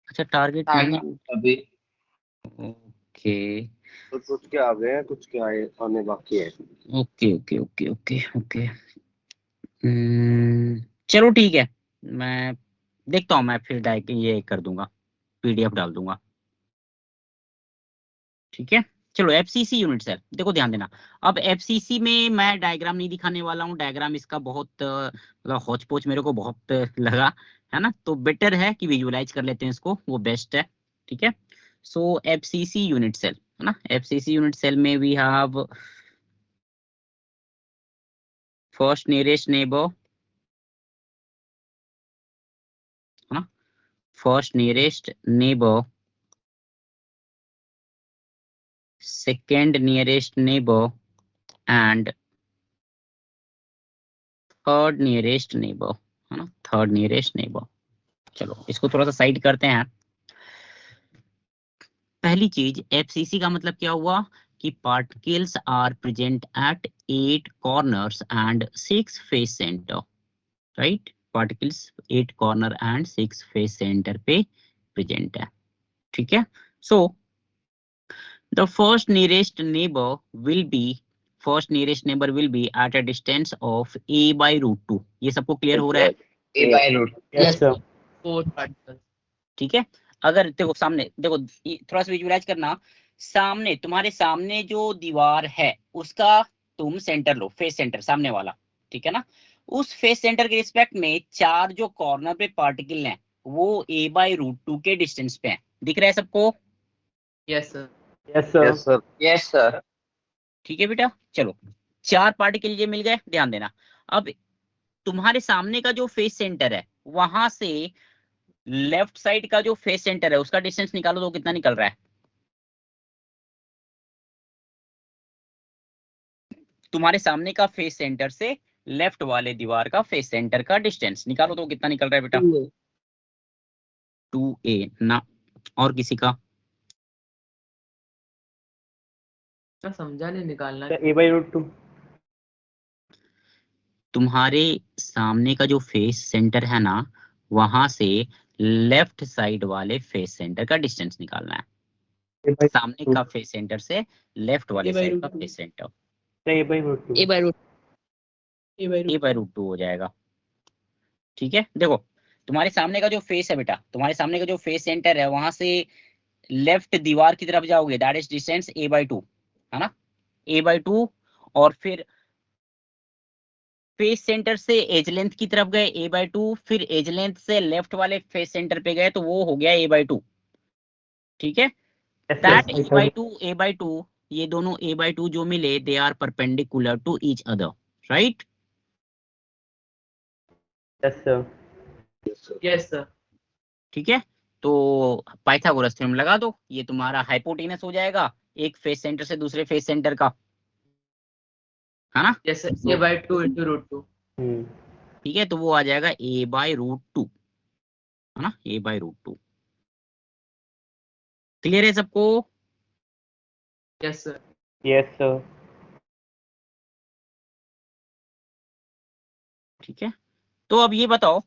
S2: अच्छा टारगेट
S8: आएगा
S2: नहीं,
S8: अभी।
S2: ओके
S1: तो कुछ के आ गए हैं, कुछ के आने बाकी है।
S2: Okay okay okay okay okay, चलो ठीक है, मैं देखता हूँ, मैं फिर डायरेक्ट ये कर दूंगा, पीडीएफ डाल दूंगा, ठीक है। चलो एफसीसी यूनिट सेल, देखो ध्यान देना। अब एफसीसी में मैं डायग्राम नहीं दिखाने वाला हूँ, डायग्राम इसका बहुत मतलब हौच पौच मेरे को बहुत लगा, है ना, तो बेटर है कि विजुलाइज कर लेते हैं इसको, वो बेस्ट है, ठीक है। सो एफसीसी यूनिट सेल, है ना, एफसीसी यूनिट सेल में we have first nearest neighbour, है ना, first nearest neighbour, second nearest neighbor and third nearest neighbor, है ना, थर्ड नियरेस्ट नेबर। चलो इसको थोड़ा सा साइड करते हैं। पहली चीज, एफसीसी का मतलब क्या हुआ कि particles are present at 8 corners and 6 face centre, right, particles 8 corner and 6 face centre पे प्रेजेंट है, ठीक है। सो the first nearest neighbor will be first nearest neighbor will be at a distance of a by root 2, ये सबको clear हो रहा है,
S8: A by root.
S5: Yes sir.
S4: Fourth particle.
S2: ठीक है। अगर देखो सामने, देखो थोड़ा सा विजुलाइज करना, सामने तुम्हारे सामने जो दीवार है उसका तुम सेंटर लो, फेस सेंटर सामने वाला, ठीक है ना। उस फेस सेंटर के रिस्पेक्ट में 4 जो कॉर्नर पे पार्टिकल हैं वो a by root 2 के डिस्टेंस पे हैं, दिख रहा है सबको?
S4: Yes sir.
S5: Yes sir.
S3: Yes sir.
S8: Yes sir.
S2: ठीक है बेटा, चलो 4 पार्टिकल ये मिल गए, ध्यान देना। अब तुम्हारे सामने का जो फेस सेंटर है वहां से लेफ्ट साइड का जो फेस सेंटर है उसका डिस्टेंस निकालो तो कितना निकल रहा है। तुम्हारे सामने का फेस सेंटर से लेफ्ट वाले दीवार का फेस सेंटर का डिस्टेंस निकालो तो कितना निकल रहा है बेटा। 2a ना। और किसी का?
S4: मैं समझा नहीं, निकालना
S5: सर a/√2।
S2: तुम्हारे सामने का जो फेस सेंटर है ना वहां से लेफ्ट साइड वाले फेस सेंटर का डिस्टेंस निकालना है। सामने का फेस सेंटर से लेफ्ट वाले साइड का face centre
S5: sir a/√2।
S2: a/√2 हो जाएगा। ठीक है, देखो तुम्हारे सामने का जो फेस है बेटा, तुम्हारे सामने का जो फेस सेंटर है वहां से लेफ्ट दीवार की तरफ जाओगे, दैट इज डिस्टेंस a/2 है ना, a/2। और फिर फेस सेंटर से एज लेंथ की तरफ गए a/2, फिर एज लेंथ से लेफ्ट वाले फेस सेंटर पे गए तो वो हो गया a/2। ठीक है,
S5: यस
S2: दैट
S5: सर।
S2: a/2 ये दोनों a/2 जो मिले they are perpendicular to each other, right.
S5: Yes sir.
S4: Yes sir.
S2: ठीक है, तो पाइथागोरस थ्योरम लगा दो, ये तुम्हारा हाइपोटेनस हो जाएगा एक फेस सेंटर से दूसरे फेस सेंटर का, है ना।
S4: Yes sir, a/2 into √2।
S2: ठीक है, तो वो आ जाएगा a/√2, है ना, a/√2। क्लियर है सबको?
S4: Yes sir.
S5: Yes sir.
S2: ठीक है, तो अब ये बताओ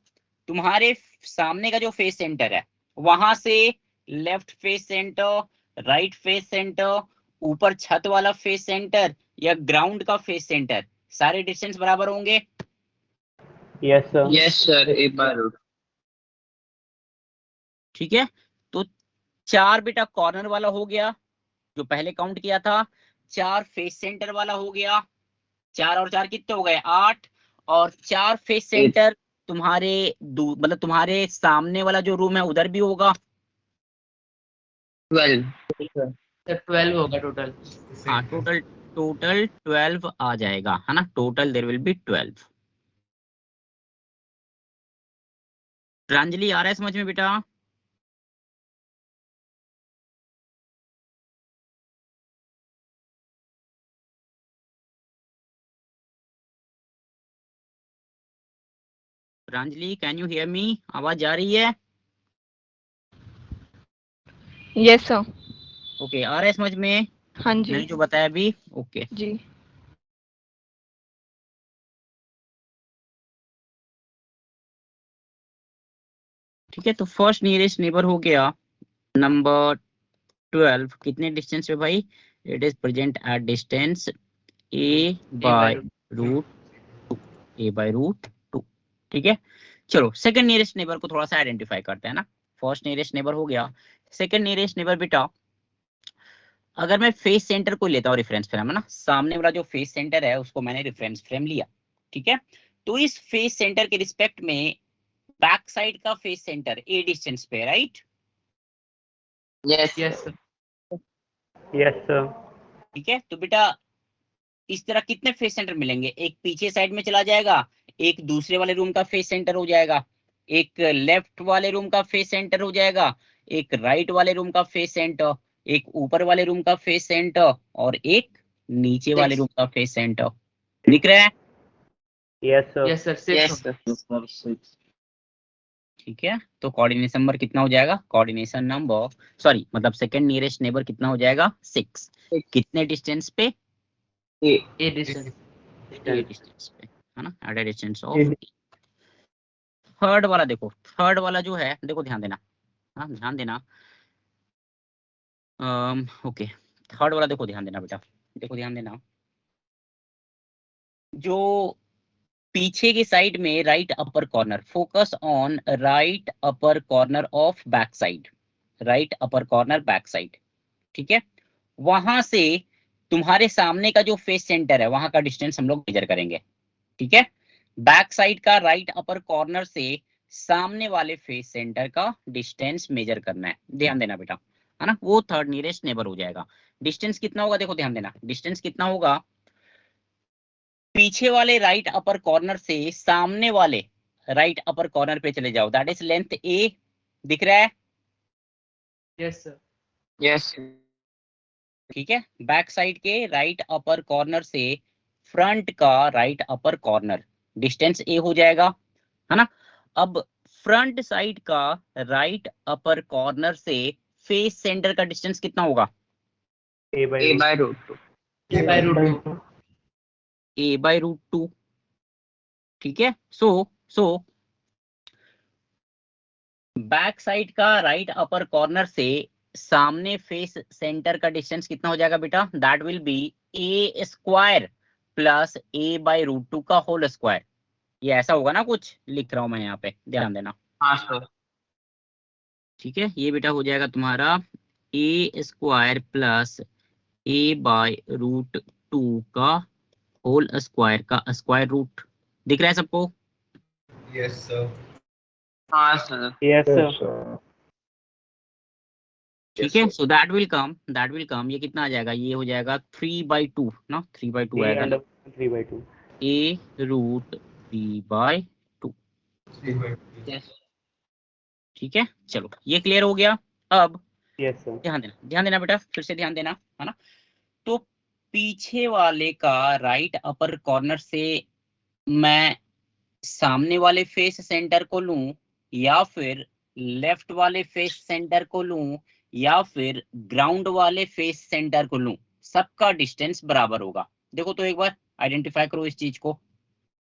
S2: तुम्हारे सामने का जो फेस सेंटर है वहां से left face centre, right face centre, ऊपर छत वाला फेस सेंटर या ग्राउंड का फेस सेंटर, सारे डिस्टेंस बराबर होंगे।
S5: Yes sir.
S8: Yes sir a/√2।
S2: ठीक है, तो 4 बेटा कॉर्नर वाला हो गया जो पहले काउंट किया था, 4 फेस सेंटर वाला हो गया, 4 और 4 कितने हो गए 8, और 4 फेस सेंटर तुम्हारे मतलब तुम्हारे सामने वाला जो रूम है उधर भी होगा।
S8: 12।
S4: सर 12 होगा टोटल।
S2: हाँ, टोटल टोटल 12 आ जाएगा, है ना, total there will be 12। Pranjali आ रहा है समझ में बेटा? Pranjali can you hear me? आवाज आ रही है?
S9: Yes sir.
S2: ओके, आ रहा है समझ में
S9: हाँ जी
S2: मैंने जो बताया अभी? ओके,
S9: जी।
S2: ठीक है, तो फर्स्ट नियरेस्ट नेबर हो गया नंबर 12, कितने डिस्टेंस पे भाई? It is present at distance a/√2। ठीक है, चलो सेकंड नियरेस्ट नेबर को थोड़ा सा आइडेंटिफाई करते हैं ना। फर्स्ट नियरेस्ट नेबर हो गया, सेकंड नियरेस्ट नेबर बेटा, अगर मैं फेस सेंटर को लेता हूँ रेफरेंस फ्रेम, है ना, सामने वाला जो फेस सेंटर है उसको मैंने रेफरेंस फ्रेम लिया। ठीक है, तो इस फेस सेंटर के रिस्पेक्ट में बैक साइड का फेस सेंटर a डिस्टेंस पे, right.
S8: Yes
S4: yes
S8: sir.
S4: Sir.
S5: Yes sir.
S2: ठीक है, तो बेटा इस तरह कितने फेस सेंटर मिलेंगे? एक पीछे साइड में चला जाएगा, एक दूसरे वाले रूम का फेस सेंटर हो जाएगा, एक लेफ्ट वाले रूम का फेस सेंटर हो जाएगा, एक राइट वाले रूम का फेस सेंटर, एक ऊपर वाले रूम का फेस सेंटर और एक नीचे वाले रूम का फेस सेंटर। दिख रहा है?
S5: Yes sir.
S4: Yes sir, 6
S8: yes
S4: होगा।
S8: सर।
S2: ठीक है, तो कोऑर्डिनेशन नंबर कितना हो जाएगा? कोऑर्डिनेशन नंबर सॉरी मतलब सेकंड नियरेस्ट नेबर कितना हो जाएगा? 6। कितने डिस्टेंस पे?
S4: A distance.
S2: ए डिस्टेंस पे, है ना, eight a distance of. Third वाला देखो, थर्ड वाला जो है देखो, ध्यान देना, हाँ ध्यान देना। ओके, थर्ड वाला देखो, ध्यान देना बेटा, देखो ध्यान देना, जो पीछे की साइड में right upper corner, focus on right upper corner of back side, right upper corner back side. ठीक है, वहां से तुम्हारे सामने का जो फेस सेंटर है वहां का डिस्टेंस हम लोग मेजर करेंगे। ठीक है, बैक साइड का राइट अपर कॉर्नर से सामने वाले फेस सेंटर का डिस्टेंस मेजर करना है, ध्यान देना बेटा। है ना, वो थर्ड नियरेस्ट नेबर हो जाएगा। डिस्टेंस कितना होगा, देखो ध्यान देना, डिस्टेंस कितना होगा, पीछे वाले राइट अपर कॉर्नर से सामने वाले राइट अपर कॉर्नर पे चले जाओ, दैट इज लेंथ ए, दिख रहा है?
S4: Yes sir.
S8: Yes.
S2: ठीक है, बैक साइड के राइट अपर कॉर्नर से फ्रंट का right upper corner, distance a हो जाएगा, है ना। अब फ्रंट साइड का राइट अपर कॉर्नर से फेस सेंटर का डिस्टेंस कितना होगा?
S5: A by
S8: A
S5: root.
S8: by root 2.
S4: A by root 2।
S2: A by root two. ठीक है, सो बैक साइड का राइट अपर कॉर्नर से सामने फेस सेंटर का डिस्टेंस कितना हो जाएगा बेटा? That will be a square plus a by root two का होल स्क्वायर। ये ऐसा होगा ना, कुछ लिख रहा हूं मैं यहाँ पे, ध्यान देना।
S8: हाँ सर।
S2: ठीक है, ये बेटा हो जाएगा तुम्हारा A square plus A by root two का होल स्क्वायर का स्क्वायर रूट। दिख रहा है सबको?
S8: हाँ sir.
S5: Yes, sir.
S3: Yes, sir.
S2: ठीक है, सो दैट विल कम, ये कितना आ जाएगा, ये हो जाएगा 3/2 ना, 3/2
S5: A
S2: आएगा
S5: and
S2: ना,
S5: 3/2.
S2: ए रूट 3/2।
S8: Yes.
S2: ठीक है, चलो ये क्लियर हो गया। अब
S5: Yes, sir.
S2: ध्यान देना बेटा, फिर से ध्यान देना, है ना। तो पीछे वाले का राइट अपर कॉर्नर से मैं सामने वाले फेस सेंटर को लूं, या फिर लेफ्ट वाले फेस सेंटर को लूं, या फिर ग्राउंड वाले फेस सेंटर को लूं, सबका डिस्टेंस बराबर होगा। देखो तो एक बार आइडेंटिफाई करो इस चीज को।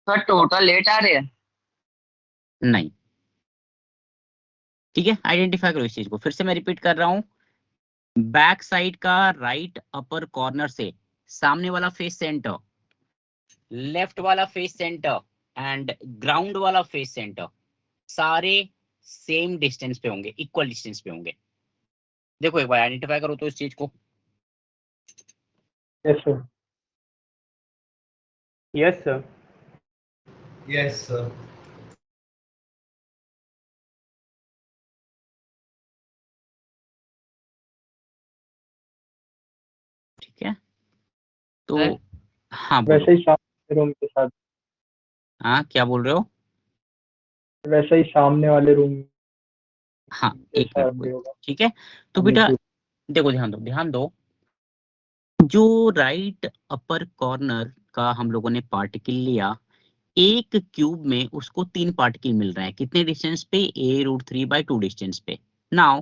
S8: सर टोटल 8 आ रहे हैं।
S2: नहीं, ठीक है, आइडेंटिफाई करो इस चीज को, फिर से मैं रिपीट कर रहा हूं। बैक साइड का राइट अपर कॉर्नर से सामने वाला फेस सेंटर, लेफ्ट वाला फेस सेंटर एंड ग्राउंड वाला फेस सेंटर सारे सेम डिस्टेंस पे होंगे, इक्वल डिस्टेंस पे होंगे। देखो एक बार आइडेंटिफाई करो तो इस चीज को।
S3: Yes, sir.
S5: Yes, sir.
S2: ठीक है, तो
S4: सर?
S2: हाँ बोलो।
S3: वैसे ही सामने रूम के साथ,
S2: हाँ क्या बोल रहे हो?
S3: वैसे ही सामने वाले रूम
S2: हाँ
S3: के
S2: एक
S3: साथ
S2: मिनट
S3: भी
S2: wait।
S3: होगा।
S2: ठीक है, तो बेटा देखो, ध्यान दो, जो राइट अपर कॉर्नर का हम लोगों ने पार्टिकल लिया, एक क्यूब में उसको 3 पार्टिकल मिल रहे हैं, कितने डिस्टेंस पे? ए रूट 3/2 डिस्टेंस पे। Now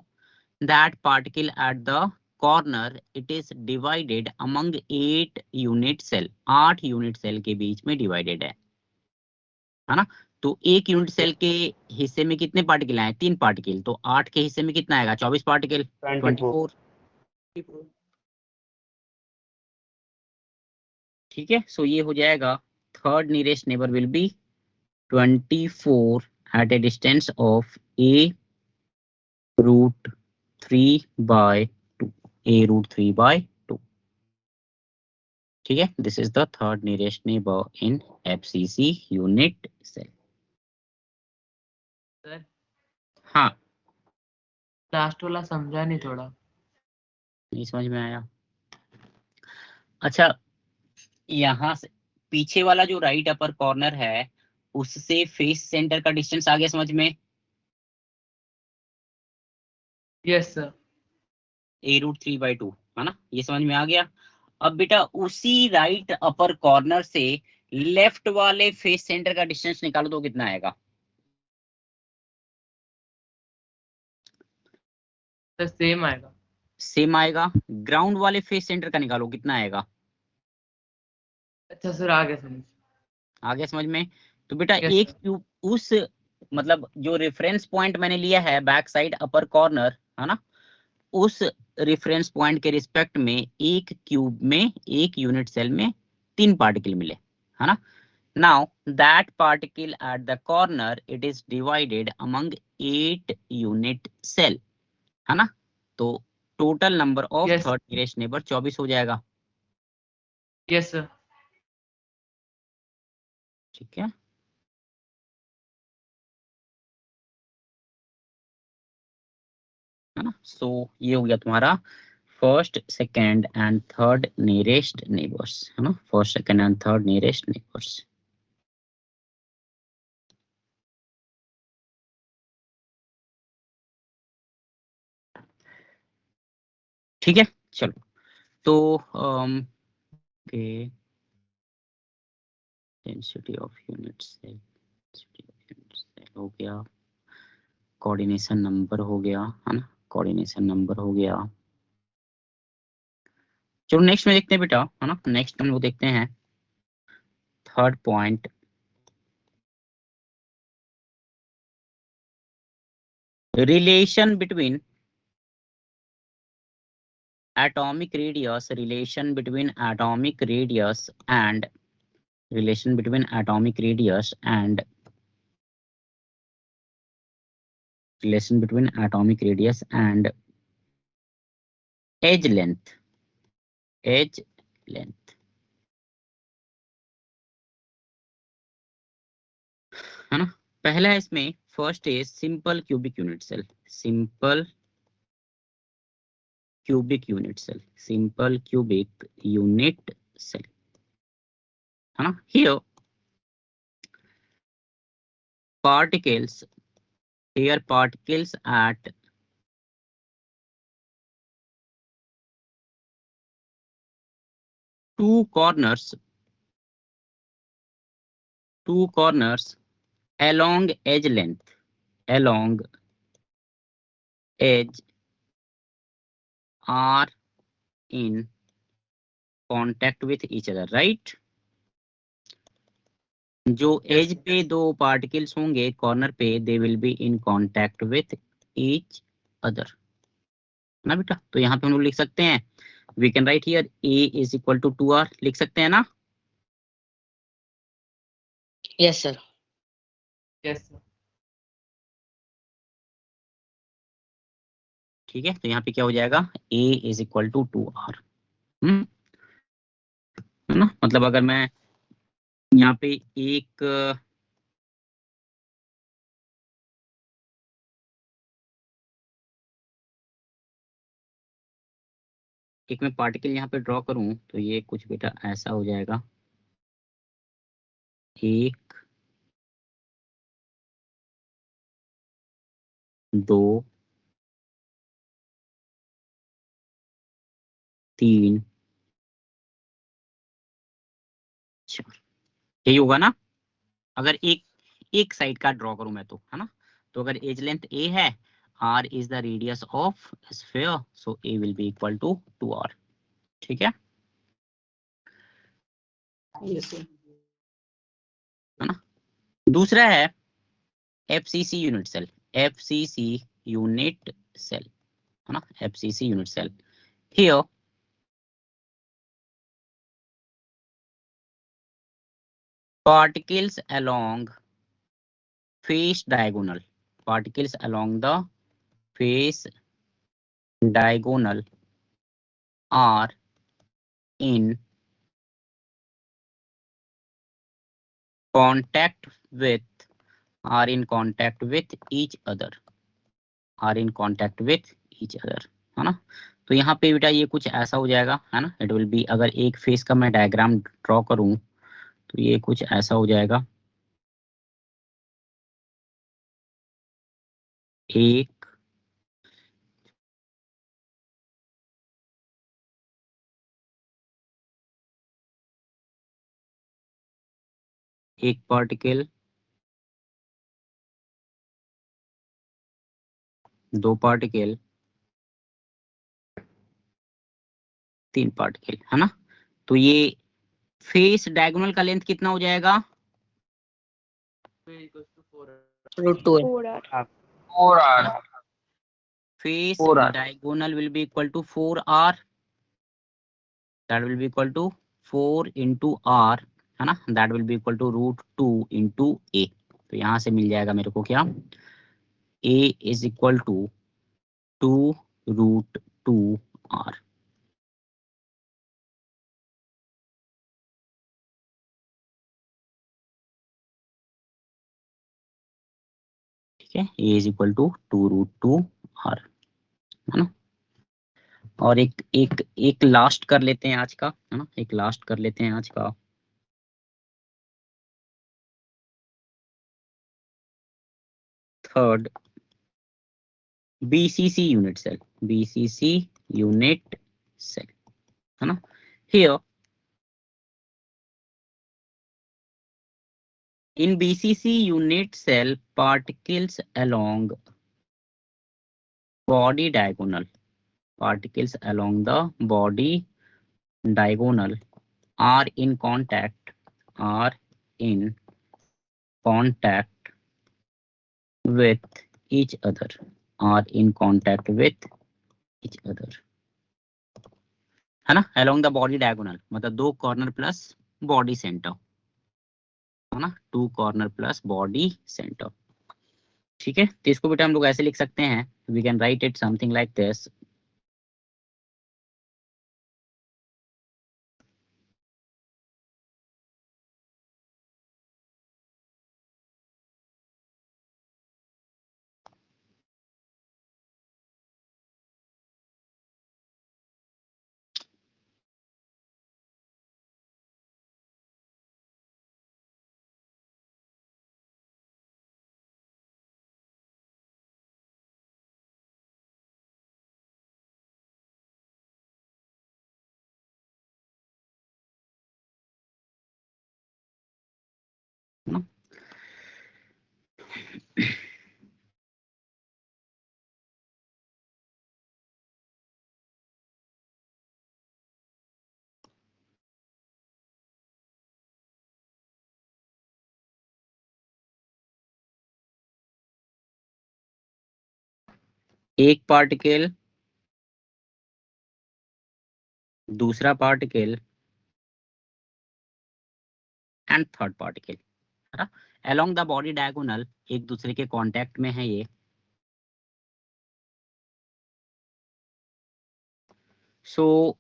S2: that particle at the corner it is divided among 8 unit cell, 8 unit cell के बीच में डिवाइडेड है ना। तो एक यूनिट सेल के हिस्से में कितने पार्टिकल आए? 3 पार्टिकल, तो 8 के हिस्से में कितना आएगा? 24 पार्टिकल,
S5: 24.
S2: 24। ठीक है, सो ये हो जाएगा third nearest neighbour will be 24 at a distance of a root 3/2, a root 3/2। ठीक है, this is the third nearest neighbour in FCC unit cell.
S4: Sir
S2: हाँ,
S4: लास्ट वाला समझा नहीं थोड़ा।
S2: नहीं समझ में आया? अच्छा, यहाँ से पीछे वाला जो राइट अपर कॉर्नर है उससे फेस सेंटर का डिस्टेंस आ गया समझ में?
S4: Yes sir.
S2: ए रूट 3/2 है ना, ये समझ में आ गया। अब बेटा उसी राइट अपर कॉर्नर से लेफ्ट वाले फेस सेंटर का डिस्टेंस निकालो तो कितना आएगा?
S4: सर सेम आएगा।
S2: सेम आएगा। ग्राउंड वाले फेस सेंटर का निकालो, कितना आएगा?
S4: अच्छा सर, आ गया समझ।
S2: आ गया समझ में? तो बेटा
S4: Yes,
S2: एक
S4: sir.
S2: क्यूब उस, मतलब जो रेफरेंस पॉइंट मैंने लिया है बैक साइड अपर कॉर्नर, है ना, उस रेफरेंस पॉइंट के रिस्पेक्ट में एक क्यूब में, एक यूनिट सेल में 3 पार्टिकल मिले, है ना। Now that particle at the corner it is divided among 8 unit cell, है ना। तो total number of
S4: Yes.
S2: Third nearest neighbour 24 हो जाएगा।
S4: Yes sir.
S2: ठीक है, है ना। सो ये हो गया तुम्हारा first second and third nearest neighbours, है ना, first second and third nearest neighbours. ठीक है, चलो तो okay, density of unit cell हो गया, कोऑर्डिनेशन नंबर हो गया, है ना, कोऑर्डिनेशन नंबर हो गया। चलो नेक्स्ट में देखते हैं बेटा, है ना, नेक्स्ट हम लोग देखते हैं third point, relation between atomic radius, relation between atomic radius and relation between atomic radius and relation between atomic radius and edge length, edge length, है ना। पहला है इसमें, first is simple cubic unit cell, simple cubic unit cell, simple cubic unit cell, है ना। Here particles, here particles at two corners along edge length, along edge are in contact with each other, right। जो as पे दो particles होंगे corner पे, they will be in contact with each other, ना बेटा। तो यहाँ पे हम लोग लिख सकते हैं, we can write here a is equal to 2r, लिख सकते हैं ना।
S8: Yes, sir.
S4: Yes sir.
S2: ठीक है, तो यहाँ पे क्या हो जाएगा, a is equal to 2r, है ना। मतलब अगर मैं यहाँ पे एक मैं पार्टिकल यहाँ पे ड्रॉ करूं तो ये कुछ बेटा ऐसा हो जाएगा, एक, दो, तीन, चार, यही होगा ना। अगर एक साइड का ड्रॉ करूं मैं तो, है ना। तो अगर एज लेंथ ए है, r is the radius of sphere, so a will be equal to 2r, ठीक है
S6: यस सर।
S2: ना। दूसरा है FCC unit cell, FCC unit cell, है ना, FCC unit cell. Here particles along face diagonal, particles along the face diagonal are in contact with, are in contact with each other, are in contact with each other, है ना। तो यहाँ पे बेटा ये कुछ ऐसा हो जाएगा, है ना। इट विल बी, अगर एक फेस का मैं डायग्राम ड्रॉ करूं तो ये कुछ ऐसा हो जाएगा, एक, एक पार्टिकल, दो पार्टिकल, तीन पार्टिकल, है ना। तो ये फेस डायगोनल का लेंथ कितना हो जाएगा,
S8: Root 2.
S6: 4R।
S8: 4R.
S2: Face
S8: 4R.
S2: Diagonal will be equal to 4r, that will be equal to 4 into r, है ना, that will be equal to √2 into a। तो यहाँ से मिल जाएगा मेरे को क्या, a is equal to 2√2r, ठीक है, a is equal to 2√2r। है ना। और एक एक एक लास्ट कर लेते हैं आज का, है ना, एक लास्ट कर लेते हैं आज का। थर्ड, BCC unit cell, BCC unit cell, है ना। Here in BCC unit cell, particles along body diagonal, particles along the body diagonal are in contact with each other, are in contact with each other, है ना। along the body diagonal मतलब 2 corner plus body centre, है ना, 2 corner plus body centre. ठीक है, तो इसको बेटा हम लोग ऐसे लिख सकते हैं, we can write it something like this. ना एक पार्टिकल, दूसरा पार्टिकल एंड थर्ड पार्टिकल, है ना, अलोंग द बॉडी डायगोनल, एक दूसरे के कांटेक्ट में है ये। सो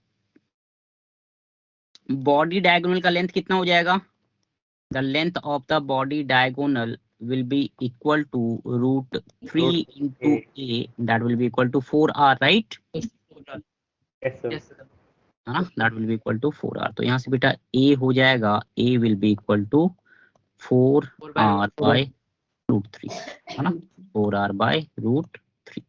S2: बॉडी डायगोनल का लेंथ कितना हो जाएगा? The length of the body diagonal will be equal to √3 into a, that will be equal to 4r, right?
S5: Yes, sir.
S4: Yes, sir.
S2: है ना, that will be equal to 4r। तो यहाँ से बेटा a हो जाएगा, a will be equal to 4r by √3, है ना, 4r by √3।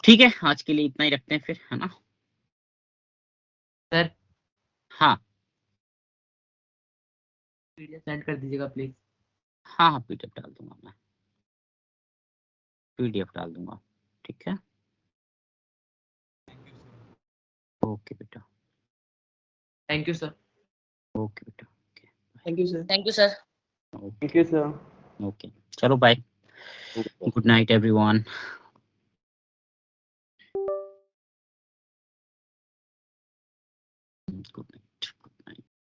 S2: ठीक है, आज के लिए इतना ही रखते हैं फिर, है ना।
S4: सर
S2: हाँ
S4: पीडीएफ सेंड कर दीजिएगा प्लीज।
S2: हाँ हाँ, पीडीएफ डाल दूंगा मैं, पीडीएफ डाल दूंगा, ठीक है। ओके बेटा,
S4: थैंक यू सर।
S2: ओके बेटा,
S6: thank you sir.
S8: Thank you, sir.
S5: Thank you, sir.
S2: Okay, चलो bye, good night everyone. Good night.